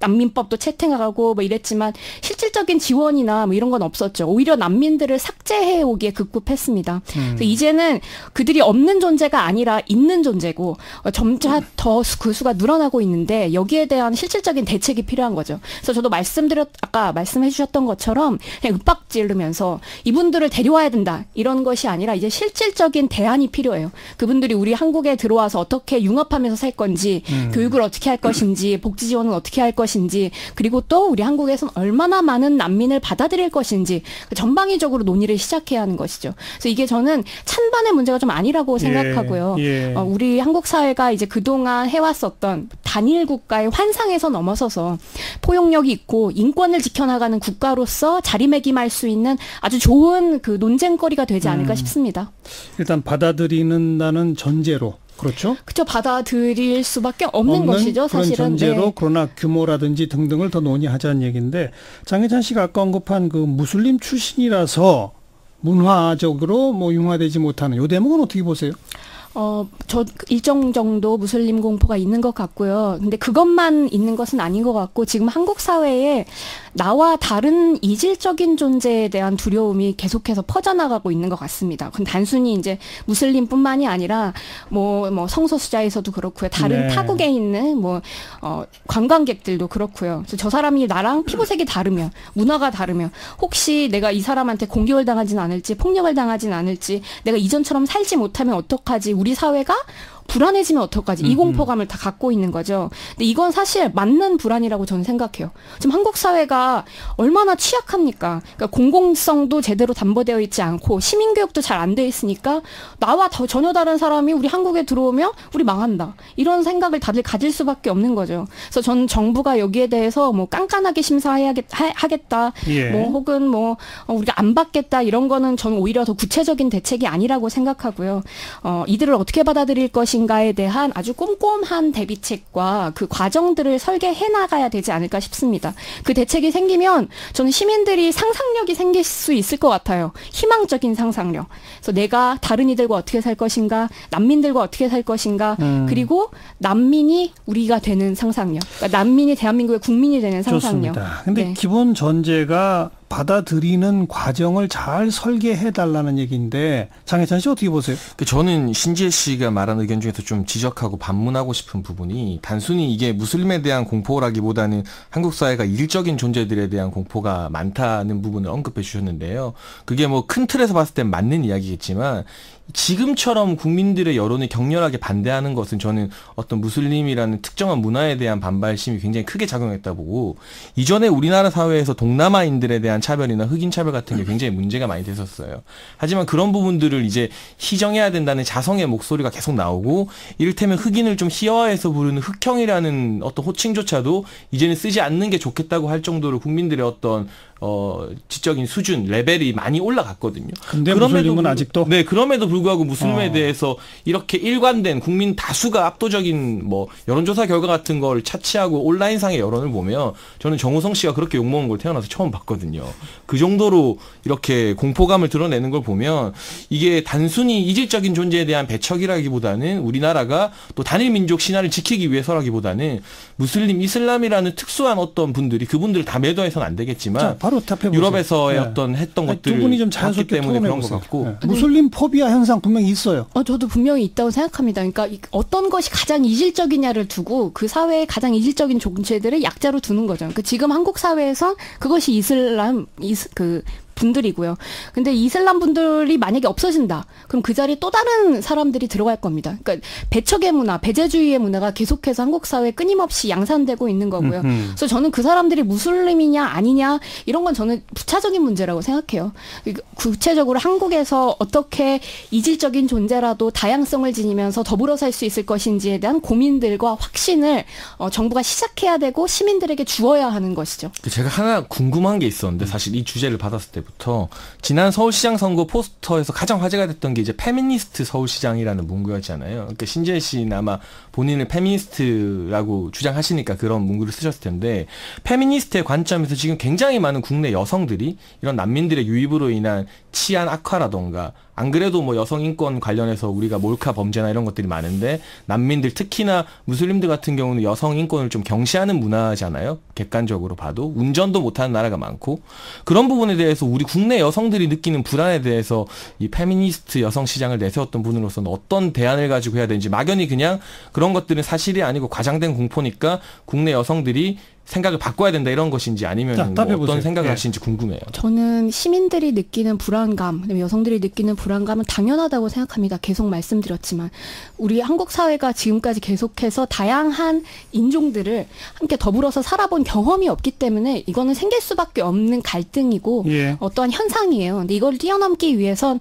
난민법도 채택하고 뭐 이랬지만 실질적인 지원이나 뭐 이런 건 없었죠. 오히려 난민들을 삭제해 오기에 급급했습니다. 그래서 이제는 그들이 없는 존재가 아니라 있는 존재고 점차 더 그 수가 늘어나고 있는데 여기에 대한 실질적인 대책이 필요한 거죠. 그래서 저도 아까 말씀해 주셨던 것처럼 그냥 윽박 지르면서 이분들을 데려와야 된다 이런 것이 아니라 이제 실질적인 대안이 필요해요. 그분들이 우리 한국에 들어와서 어떻게 융합하면서 살 건지 교육을 어떻게 할 것인지 복지 지원은 어떻게 할 것인지 그리고 또 우리 한국에서는 얼마나 많은 난민을 받아들일 것인지 전방위적으로 논의를 시작해야 하는 것이죠. 그래서 이게 저는 찬반의 문제가 좀 아니라고 생각하고요. 우리 한국 사회가 이제 그동안 해왔었던 단일 국가의 환상에서 넘어서서 포용력이 있고 인권을 지켜나가는 국가로서 자리매김할 수 있는 아주 좋은 그 논쟁거리가 되지 않을까 싶습니다. 일단 받아들이는다는 전제로 그렇죠? 그렇죠. 받아들일 수밖에 없는 것이죠. 사실은. 그런 전제로 그러나 규모라든지 등등을 더 논의하자는 얘기인데 장혜찬 씨가 아까 언급한 그 무슬림 출신이라서 문화적으로 뭐 융화되지 못하는 이 대목은 어떻게 보세요? 저 일정 정도 무슬림 공포가 있는 것 같고요. 근데 그것만 있는 것은 아닌 것 같고 지금 한국 사회에 나와 다른 이질적인 존재에 대한 두려움이 계속해서 퍼져나가고 있는 것 같습니다. 그건 단순히 이제 무슬림뿐만이 아니라 뭐 성소수자에서도 그렇고요. 다른 타국에 있는 관광객들도 그렇고요. 그래서 저 사람이 나랑 피부색이 다르면, 문화가 다르면 혹시 내가 이 사람한테 공격을 당하진 않을지, 폭력을 당하진 않을지, 내가 이전처럼 살지 못하면 어떡하지? 우리 사회가 불안해지면 어떡하지? 이 공포감을 다 갖고 있는 거죠. 근데 이건 사실 맞는 불안이라고 저는 생각해요. 지금 한국 사회가 얼마나 취약합니까? 그러니까 공공성도 제대로 담보되어 있지 않고 시민교육도 잘 안 돼 있으니까 나와 전혀 다른 사람이 우리 한국에 들어오면 우리 망한다. 이런 생각을 다들 가질 수밖에 없는 거죠. 그래서 저는 정부가 여기에 대해서 뭐 깐깐하게 심사하겠다. 뭐 혹은 우리가 안 받겠다. 이런 거는 저는 오히려 더 구체적인 대책이 아니라고 생각하고요. 이들을 어떻게 받아들일 것인가에 대한 아주 꼼꼼한 대비책과 그 과정들을 설계해 나가야 되지 않을까 싶습니다. 그 대책이 생기면 저는 시민들이 상상력이 생길 수 있을 것 같아요. 희망적인 상상력. 그래서 내가 다른 이들과 어떻게 살 것인가, 난민들과 어떻게 살 것인가, 그리고 난민이 우리가 되는 상상력. 그러니까 난민이 대한민국의 국민이 되는 상상력. 좋습니다. 근데 기본 전제가 받아들이는 과정을 잘 설계해달라는 얘기인데 장혜찬 씨 어떻게 보세요? 저는 신지혜 씨가 말한 의견 중에서 좀 지적하고 반문하고 싶은 부분이 단순히 이게 무슬림에 대한 공포라기보다는 한국 사회가 이질적인 존재들에 대한 공포가 많다는 부분을 언급해 주셨는데요. 그게 뭐 큰 틀에서 봤을 땐 맞는 이야기겠지만 지금처럼 국민들의 여론이 격렬하게 반대하는 것은 저는 어떤 무슬림이라는 특정한 문화에 대한 반발심이 굉장히 크게 작용했다 보고 이전에 우리나라 사회에서 동남아인들에 대한 차별이나 흑인 차별 같은 게 굉장히 문제가 많이 됐었어요. 하지만 그런 부분들을 이제 희정해야 된다는 자성의 목소리가 계속 나오고 이를테면 흑인을 좀 희화해서 부르는 흑형이라는 어떤 호칭조차도 이제는 쓰지 않는 게 좋겠다고 할 정도로 국민들의 어떤 지적인 수준, 레벨이 많이 올라갔거든요. 근데 무슬림은 아직도? 네, 그럼에도 불구하고 무슬림에 대해서 이렇게 일관된 국민 다수가 압도적인 여론조사 결과 같은 걸 차치하고 온라인상의 여론을 보면 저는 정우성 씨가 그렇게 욕먹는 걸 태어나서 처음 봤거든요. 그 정도로 이렇게 공포감을 드러내는 걸 보면 이게 단순히 이질적인 존재에 대한 배척이라기보다는 우리나라가 또 단일 민족 신화를 지키기 위해서라기보다는 무슬림, 이슬람이라는 특수한 어떤 분들이 그분들을 다 매도해서는 안 되겠지만 바로 답해보세요. 유럽에서의 어떤 했던 것들을 두 분이 좀 자연스럽게 때문에 그런 것 같고 무슬림 포비아 현상 분명히 있어요. 저도 분명히 있다고 생각합니다. 그러니까 어떤 것이 가장 이질적이냐를 두고 그 사회의 가장 이질적인 존재들을 약자로 두는 거죠. 그러니까 지금 한국 사회에서 그것이 이슬람 분들이고요. 근데 이슬람 분들이 만약에 없어진다. 그럼 그 자리에 또 다른 사람들이 들어갈 겁니다. 그러니까 배척의 문화, 배제주의의 문화가 계속해서 한국 사회에 끊임없이 양산되고 있는 거고요. 그래서 저는 그 사람들이 무슬림이냐 아니냐 이런 건 저는 부차적인 문제라고 생각해요. 구체적으로 한국에서 어떻게 이질적인 존재라도 다양성을 지니면서 더불어 살 수 있을 것인지에 대한 고민들과 확신을 정부가 시작해야 되고 시민들에게 주어야 하는 것이죠. 제가 하나 궁금한 게 있었는데 사실 이 주제를 받았을 때 부터 지난 서울시장 선거 포스터에서 가장 화제가 됐던 게 이제 페미니스트 서울시장이라는 문구였잖아요. 그러니까 신재희 씨는 아마 본인을 페미니스트라고 주장하시니까 그런 문구를 쓰셨을 텐데 페미니스트의 관점에서 지금 굉장히 많은 국내 여성들이 이런 난민들의 유입으로 인한 치안 악화라던가 안 그래도 여성 인권 관련해서 우리가 몰카 범죄나 이런 것들이 많은데 난민들 특히나 무슬림들 같은 경우는 여성 인권을 좀 경시하는 문화잖아요. 객관적으로 봐도 운전도 못하는 나라가 많고 그런 부분에 대해서 우리 국내 여성들이 느끼는 불안에 대해서 이 페미니스트 여성 시장을 내세웠던 분으로서는 어떤 대안을 가지고 해야 되는지 막연히 그냥 그런 것들은 사실이 아니고 과장된 공포니까 국내 여성들이 생각을 바꿔야 된다 이런 것인지 아니면 어떤 생각을 하시는지 궁금해요. 저는 시민들이 느끼는 불안감, 여성들이 느끼는 불안감은 당연하다고 생각합니다. 계속 말씀드렸지만 우리 한국 사회가 지금까지 계속해서 다양한 인종들을 함께 더불어서 살아본 경험이 없기 때문에 이거는 생길 수밖에 없는 갈등이고 어떠한 현상이에요. 근데 이걸 뛰어넘기 위해선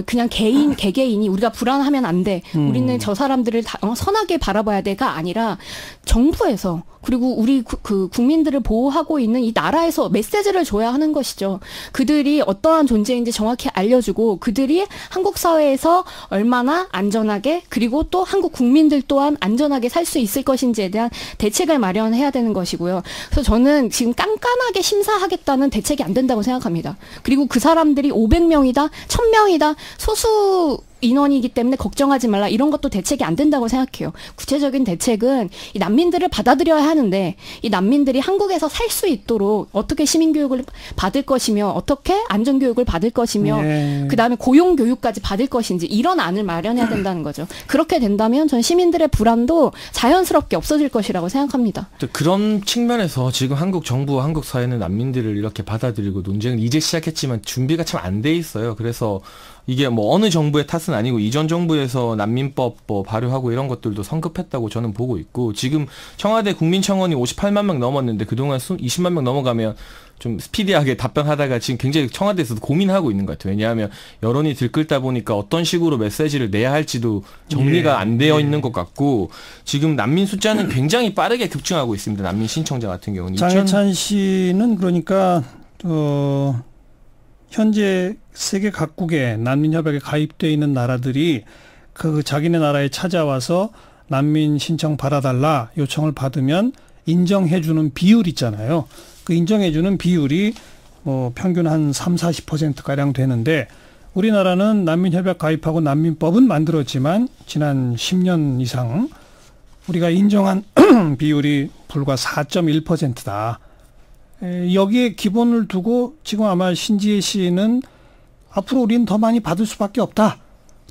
그냥 개개인이 우리가 불안하면 안 돼. 우리는 저 사람들을 선하게 바라봐야 돼가 아니라 정부에서 그리고 우리 그 그 국민들을 보호하고 있는 이 나라에서 메시지를 줘야 하는 것이죠. 그들이 어떠한 존재인지 정확히 알려주고 그들이 한국 사회에서 얼마나 안전하게 그리고 또 한국 국민들 또한 안전하게 살 수 있을 것인지에 대한 대책을 마련해야 되는 것이고요. 그래서 저는 지금 깐깐하게 심사하겠다는 대책이 안 된다고 생각합니다. 그리고 그 사람들이 500명이다, 1000명이다, 소수 인원이기 때문에 걱정하지 말라 이런 것도 대책이 안 된다고 생각해요. 구체적인 대책은 이 난민들을 받아들여야 하는데 이 난민들이 한국에서 살 수 있도록 어떻게 시민교육을 받을 것이며 어떻게 안전교육을 받을 것이며 그다음에 고용교육까지 받을 것인지 이런 안을 마련해야 된다는 거죠. 그렇게 된다면 전 시민들의 불안도 자연스럽게 없어질 것이라고 생각합니다. 그런 측면에서 지금 한국 정부와 한국 사회는 난민들을 이렇게 받아들이고 논쟁을 이제 시작했지만 준비가 참 안 돼 있어요. 그래서 이게 뭐 어느 정부의 탓은 아니고 이전 정부에서 난민법 뭐 발효하고 이런 것들도 성급했다고 저는 보고 있고 지금 청와대 국민청원이 58만 명 넘었는데 그동안 20만 명 넘어가면 좀 스피디하게 답변하다가 지금 굉장히 청와대에서도 고민하고 있는 것 같아요. 왜냐하면 여론이 들끓다 보니까 어떤 식으로 메시지를 내야 할지도 정리가 안 되어 있는 것 같고 지금 난민 숫자는 굉장히 빠르게 급증하고 있습니다. 난민 신청자 같은 경우는. 장해찬 씨는 그러니까 현재 세계 각국의 난민협약에 가입되어 있는 나라들이 그 자기네 나라에 찾아와서 난민 신청 받아달라 요청을 받으면 인정해주는 비율 있잖아요. 그 인정해주는 비율이 평균 한 30-40%가량 되는데 우리나라는 난민협약 가입하고 난민법은 만들었지만 지난 10년 이상 우리가 인정한 비율이 불과 4.1%다. 여기에 기본을 두고 지금 아마 신지혜 씨는 앞으로 우리는 더 많이 받을 수밖에 없다.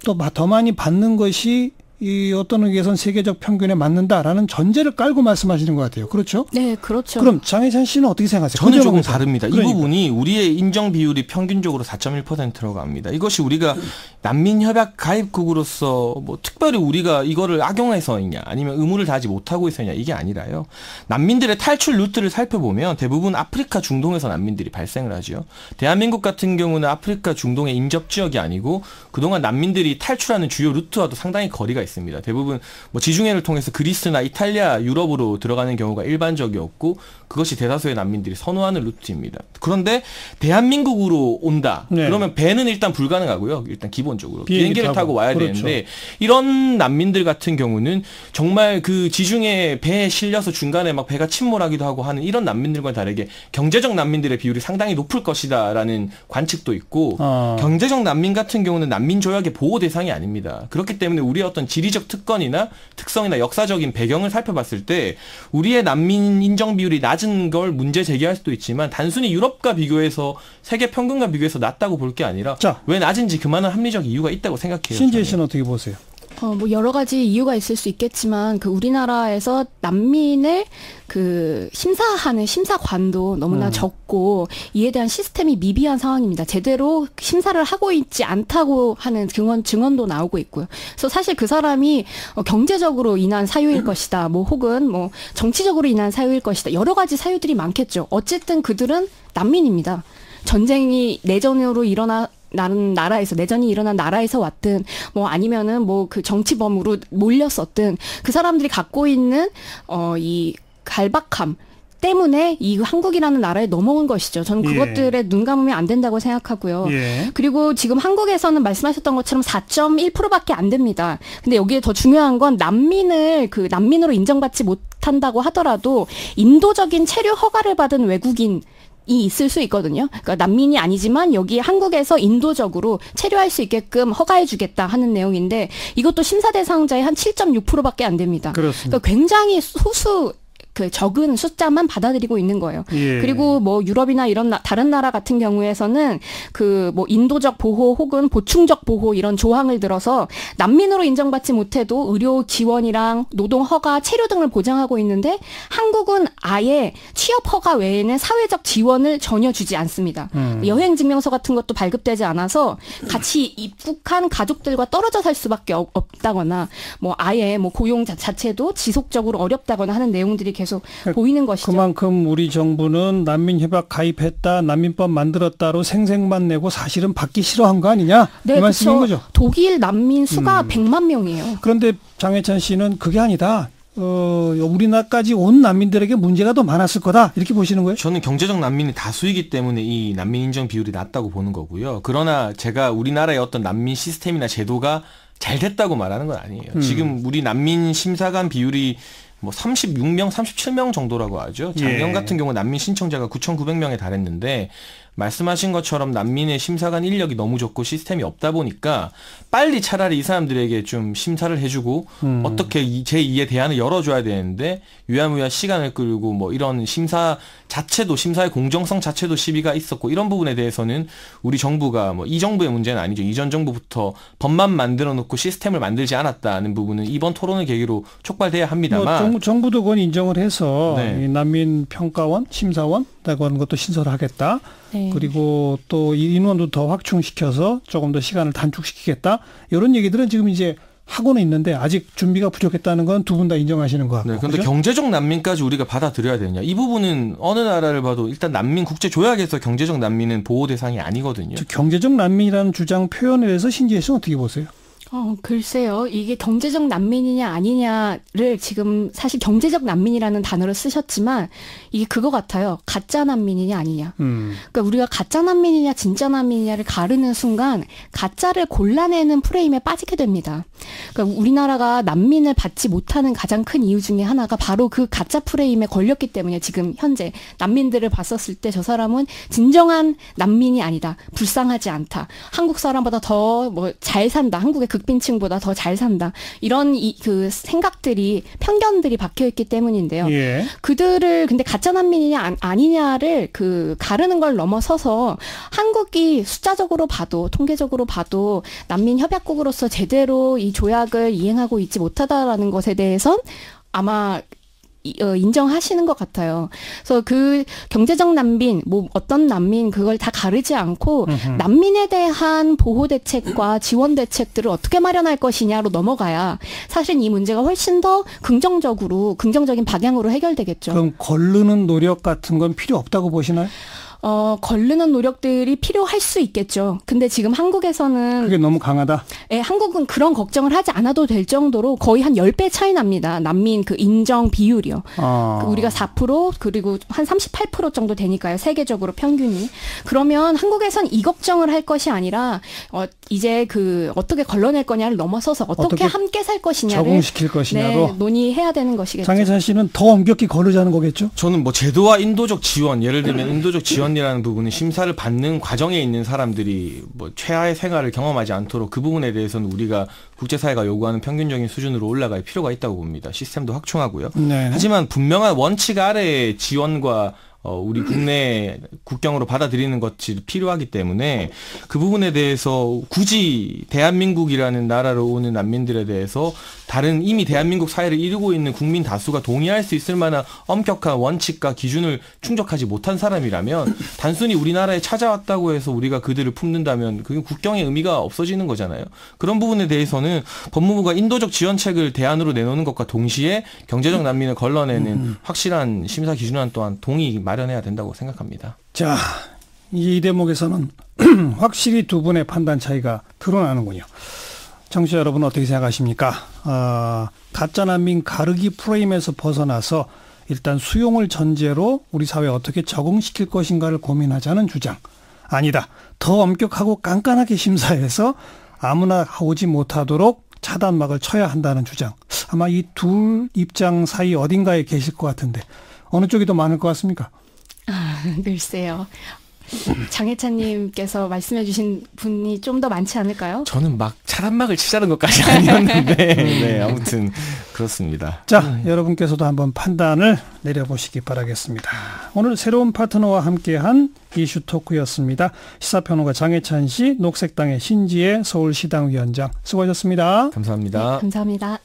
또 더 많이 받는 것이 이 어떤 의미에서는 세계적 평균에 맞는다라는 전제를 깔고 말씀하시는 것 같아요. 그렇죠? 네, 그렇죠. 그럼 장해찬 씨는 어떻게 생각하세요? 저는 조금 다릅니다. 그러니까. 이 부분이 우리의 인정 비율이 평균적으로 4.1%라고 합니다. 이것이 우리가 난민협약 가입국으로서 뭐 특별히 우리가 이거를 악용해서 있냐 아니면 의무를 다하지 못하고 있었냐 이게 아니라요. 난민들의 탈출 루트를 살펴보면 대부분 아프리카 중동에서 난민들이 발생을 하죠. 대한민국 같은 경우는 아프리카 중동의 인접 지역이 아니고 그동안 난민들이 탈출하는 주요 루트와도 상당히 거리가 있습니다. 대부분 뭐 지중해를 통해서 그리스나 이탈리아, 유럽으로 들어가는 경우가 일반적이었고 그것이 대다수의 난민들이 선호하는 루트입니다. 그런데 대한민국으로 온다. 네. 그러면 배는 일단 불가능하고요. 일단 기본적으로 비행기를 타고 와야 그렇죠. 되는데 이런 난민들 같은 경우는 정말 그 지중해 배에 실려서 중간에 막 배가 침몰하기도 하고 하는 이런 난민들과는 다르게 경제적 난민들의 비율이 상당히 높을 것이다라는 관측도 있고 경제적 난민 같은 경우는 난민 조약의 보호 대상이 아닙니다. 그렇기 때문에 우리의 어떤 지리적 특권이나 특성이나 역사적인 배경을 살펴봤을 때 우리의 난민 인정 비율이 낮은 걸 문제 제기할 수도 있지만 단순히 유럽과 비교해서 세계 평균과 비교해서 낮다고 볼 게 아니라 왜 낮은지 그만한 합리적 이유가 있다고 생각해요. 신지혜 씨는 어떻게 보세요? 뭐 여러 가지 이유가 있을 수 있겠지만 그 우리나라에서 난민을 그 심사하는 심사관도 너무나 적고 이에 대한 시스템이 미비한 상황입니다. 제대로 심사를 하고 있지 않다고 하는 증언도 나오고 있고요. 그래서 사실 그 사람이 경제적으로 인한 사유일 것이다. 뭐 혹은 뭐 정치적으로 인한 사유일 것이다. 여러 가지 사유들이 많겠죠. 어쨌든 그들은 난민입니다. 전쟁이 내전으로 나는 나라에서 내전이 일어난 나라에서 왔든 뭐 아니면은 뭐 그 정치범으로 몰렸었든 그 사람들이 갖고 있는 이 갈박함 때문에 이 한국이라는 나라에 넘어온 것이죠. 저는 그것들에 눈 감으면 안 된다고 생각하고요. 그리고 지금 한국에서는 말씀하셨던 것처럼 4.1%밖에 안 됩니다. 근데 여기에 더 중요한 건 난민으로 인정받지 못한다고 하더라도 인도적인 체류 허가를 받은 외국인 이 있을 수 있거든요. 그러니까 난민이 아니지만 여기 한국에서 인도적으로 체류할 수 있게끔 허가해주겠다 하는 내용인데 이것도 심사 대상자의 한 7.6%밖에 안 됩니다. 그렇습니다. 그러니까 굉장히 소수 그 적은 숫자만 받아들이고 있는 거예요. 그리고 뭐 유럽이나 이런 다른 나라 같은 경우에서는 그 뭐 인도적 보호 혹은 보충적 보호 이런 조항을 들어서 난민으로 인정받지 못해도 의료 지원이랑 노동 허가, 체류 등을 보장하고 있는데 한국은 아예 취업 허가 외에는 사회적 지원을 전혀 주지 않습니다. 여행 증명서 같은 것도 발급되지 않아서 같이 입국한 가족들과 떨어져 살 수밖에 없다거나 뭐 아예 뭐 고용 자체도 지속적으로 어렵다거나 하는 내용들이 계속 보이는 것이죠. 그만큼 우리 정부는 난민협약 가입했다, 난민법 만들었다로 생색만 내고 사실은 받기 싫어한 거 아니냐? 네, 그 말씀인 거죠. 독일 난민 수가 100만 명이에요. 그런데 장해찬 씨는 그게 아니다. 우리나라까지 온 난민들에게 문제가 더 많았을 거다 이렇게 보시는 거예요? 저는 경제적 난민이 다수이기 때문에 이 난민 인정 비율이 낮다고 보는 거고요. 그러나 제가 우리나라의 어떤 난민 시스템이나 제도가 잘 됐다고 말하는 건 아니에요. 지금 우리 난민 심사관 비율이 뭐 36명, 37명 정도라고 하죠. 작년 같은 경우 난민 신청자가 9,900명에 달했는데 말씀하신 것처럼 난민의 심사관 인력이 너무 적고 시스템이 없다 보니까 빨리 차라리 이 사람들에게 좀 심사를 해주고 어떻게 제2의 대안을 열어줘야 되는데 유야무야 시간을 끌고 뭐 이런 심사 자체도 심사의 공정성 자체도 시비가 있었고 이런 부분에 대해서는 우리 정부가 뭐 이 정부의 문제는 아니죠. 이전 정부부터 법만 만들어 놓고 시스템을 만들지 않았다는 부분은 이번 토론을 계기로 촉발돼야 합니다만 뭐 정부도 그건 인정을 해서 이 난민 평가원, 심사원 그런 것도 신설하겠다. 네. 그리고 또 인원도 더 확충시켜서 조금 더 시간을 단축시키겠다. 이런 얘기들은 지금 이제 하고는 있는데 아직 준비가 부족했다는 건 두 분 다 인정하시는 것 같고. 네, 그런데 경제적 난민까지 우리가 받아들여야 되느냐. 이 부분은 어느 나라를 봐도 일단 난민 국제조약에서 경제적 난민은 보호 대상이 아니거든요. 경제적 난민이라는 주장 표현에 대해서 신지혜 씨는 어떻게 보세요? 글쎄요. 이게 경제적 난민이냐 아니냐를 지금 사실 경제적 난민이라는 단어를 쓰셨지만 이게 그거 같아요. 가짜 난민이냐 아니냐. 그러니까 우리가 가짜 난민이냐 진짜 난민이냐를 가르는 순간 가짜를 골라내는 프레임에 빠지게 됩니다. 그러니까 우리나라가 난민을 받지 못하는 가장 큰 이유 중에 하나가 바로 그 가짜 프레임에 걸렸기 때문에 지금 현재 난민들을 봤었을 때 저 사람은 진정한 난민이 아니다. 불쌍하지 않다. 한국 사람보다 더 뭐 잘 산다. 한국의 극빈층보다 더 잘 산다. 이런 그 생각들이 편견들이 박혀 있기 때문인데요. 예. 그들을 근데 가짜 난민이냐 아니냐를 그 가르는 걸 넘어서서 한국이 숫자적으로 봐도 통계적으로 봐도 난민 협약국으로서 제대로 이 조약을 이행하고 있지 못하다라는 것에 대해선 아마 인정하시는 것 같아요. 그래서 그 경제적 난민, 뭐 어떤 난민 그걸 다 가르지 않고 난민에 대한 보호 대책과 지원 대책들을 어떻게 마련할 것이냐로 넘어가야 사실 이 문제가 훨씬 더 긍정적인 방향으로 해결되겠죠. 그럼 거르는 노력 같은 건 필요 없다고 보시나요? 거르는 노력들이 필요할 수 있겠죠. 근데 지금 한국에서는 그게 너무 강하다? 네, 한국은 그런 걱정을 하지 않아도 될 정도로 거의 한 10배 차이 납니다. 난민 그 인정 비율이요. 우리가 4% 그리고 한 38% 정도 되니까요. 세계적으로 평균이. 그러면 한국에선 이 걱정을 할 것이 아니라 이제 그 어떻게 걸러낼 거냐를 넘어서서 어떻게 함께 살 것이냐를 적응시킬 것이냐로 논의해야 되는 것이겠죠. 장혜찬 씨는 더 엄격히 거르자는 거겠죠? 저는 뭐 제도와 인도적 지원, 예를 들면 인도적 지원 이라는 부분은 심사를 받는 과정에 있는 사람들이 뭐 최하의 생활을 경험하지 않도록 그 부분에 대해서는 우리가 국제사회가 요구하는 평균적인 수준으로 올라갈 필요가 있다고 봅니다. 시스템도 확충하고요. 네. 하지만 분명한 원칙 아래의 지원과 우리 국내 국경으로 받아들이는 것이 필요하기 때문에 그 부분에 대해서 굳이 대한민국이라는 나라로 오는 난민들에 대해서 다른 이미 대한민국 사회를 이루고 있는 국민 다수가 동의할 수 있을 만한 엄격한 원칙과 기준을 충족하지 못한 사람이라면 단순히 우리나라에 찾아왔다고 해서 우리가 그들을 품는다면 그게 국경의 의미가 없어지는 거잖아요. 그런 부분에 대해서는 법무부가 인도적 지원책을 대안으로 내놓는 것과 동시에 경제적 난민을 걸러내는 확실한 심사 기준안 또한 동의 마련해야 된다고 생각합니다. 자, 이 대목에서는 확실히 두 분의 판단 차이가 드러나는군요. 청취자 여러분 어떻게 생각하십니까? 가짜 난민 가르기 프레임에서 벗어나서 일단 수용을 전제로 우리 사회에 어떻게 적응시킬 것인가를 고민하자는 주장. 아니다. 더 엄격하고 깐깐하게 심사해서 아무나 오지 못하도록 차단막을 쳐야 한다는 주장. 아마 이 둘 입장 사이 어딘가에 계실 것 같은데 어느 쪽이 더 많을 것 같습니까? 글쎄요. 장혜찬님께서 말씀해 주신 분이 좀 더 많지 않을까요? 저는 막 차단막을 치자는 것까지 아니었는데 네, 아무튼 그렇습니다. 자, 여러분께서도 한번 판단을 내려보시기 바라겠습니다. 오늘 새로운 파트너와 함께한 이슈 토크였습니다. 시사평론가 장혜찬 씨, 녹색당의 신지혜 서울시당 위원장 수고하셨습니다. 감사합니다. 네, 감사합니다.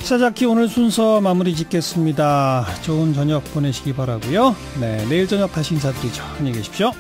시사자키 오늘 순서 마무리 짓겠습니다. 좋은 저녁 보내시기 바라고요. 네, 내일 저녁 다시 인사드리죠. 안녕히 계십시오.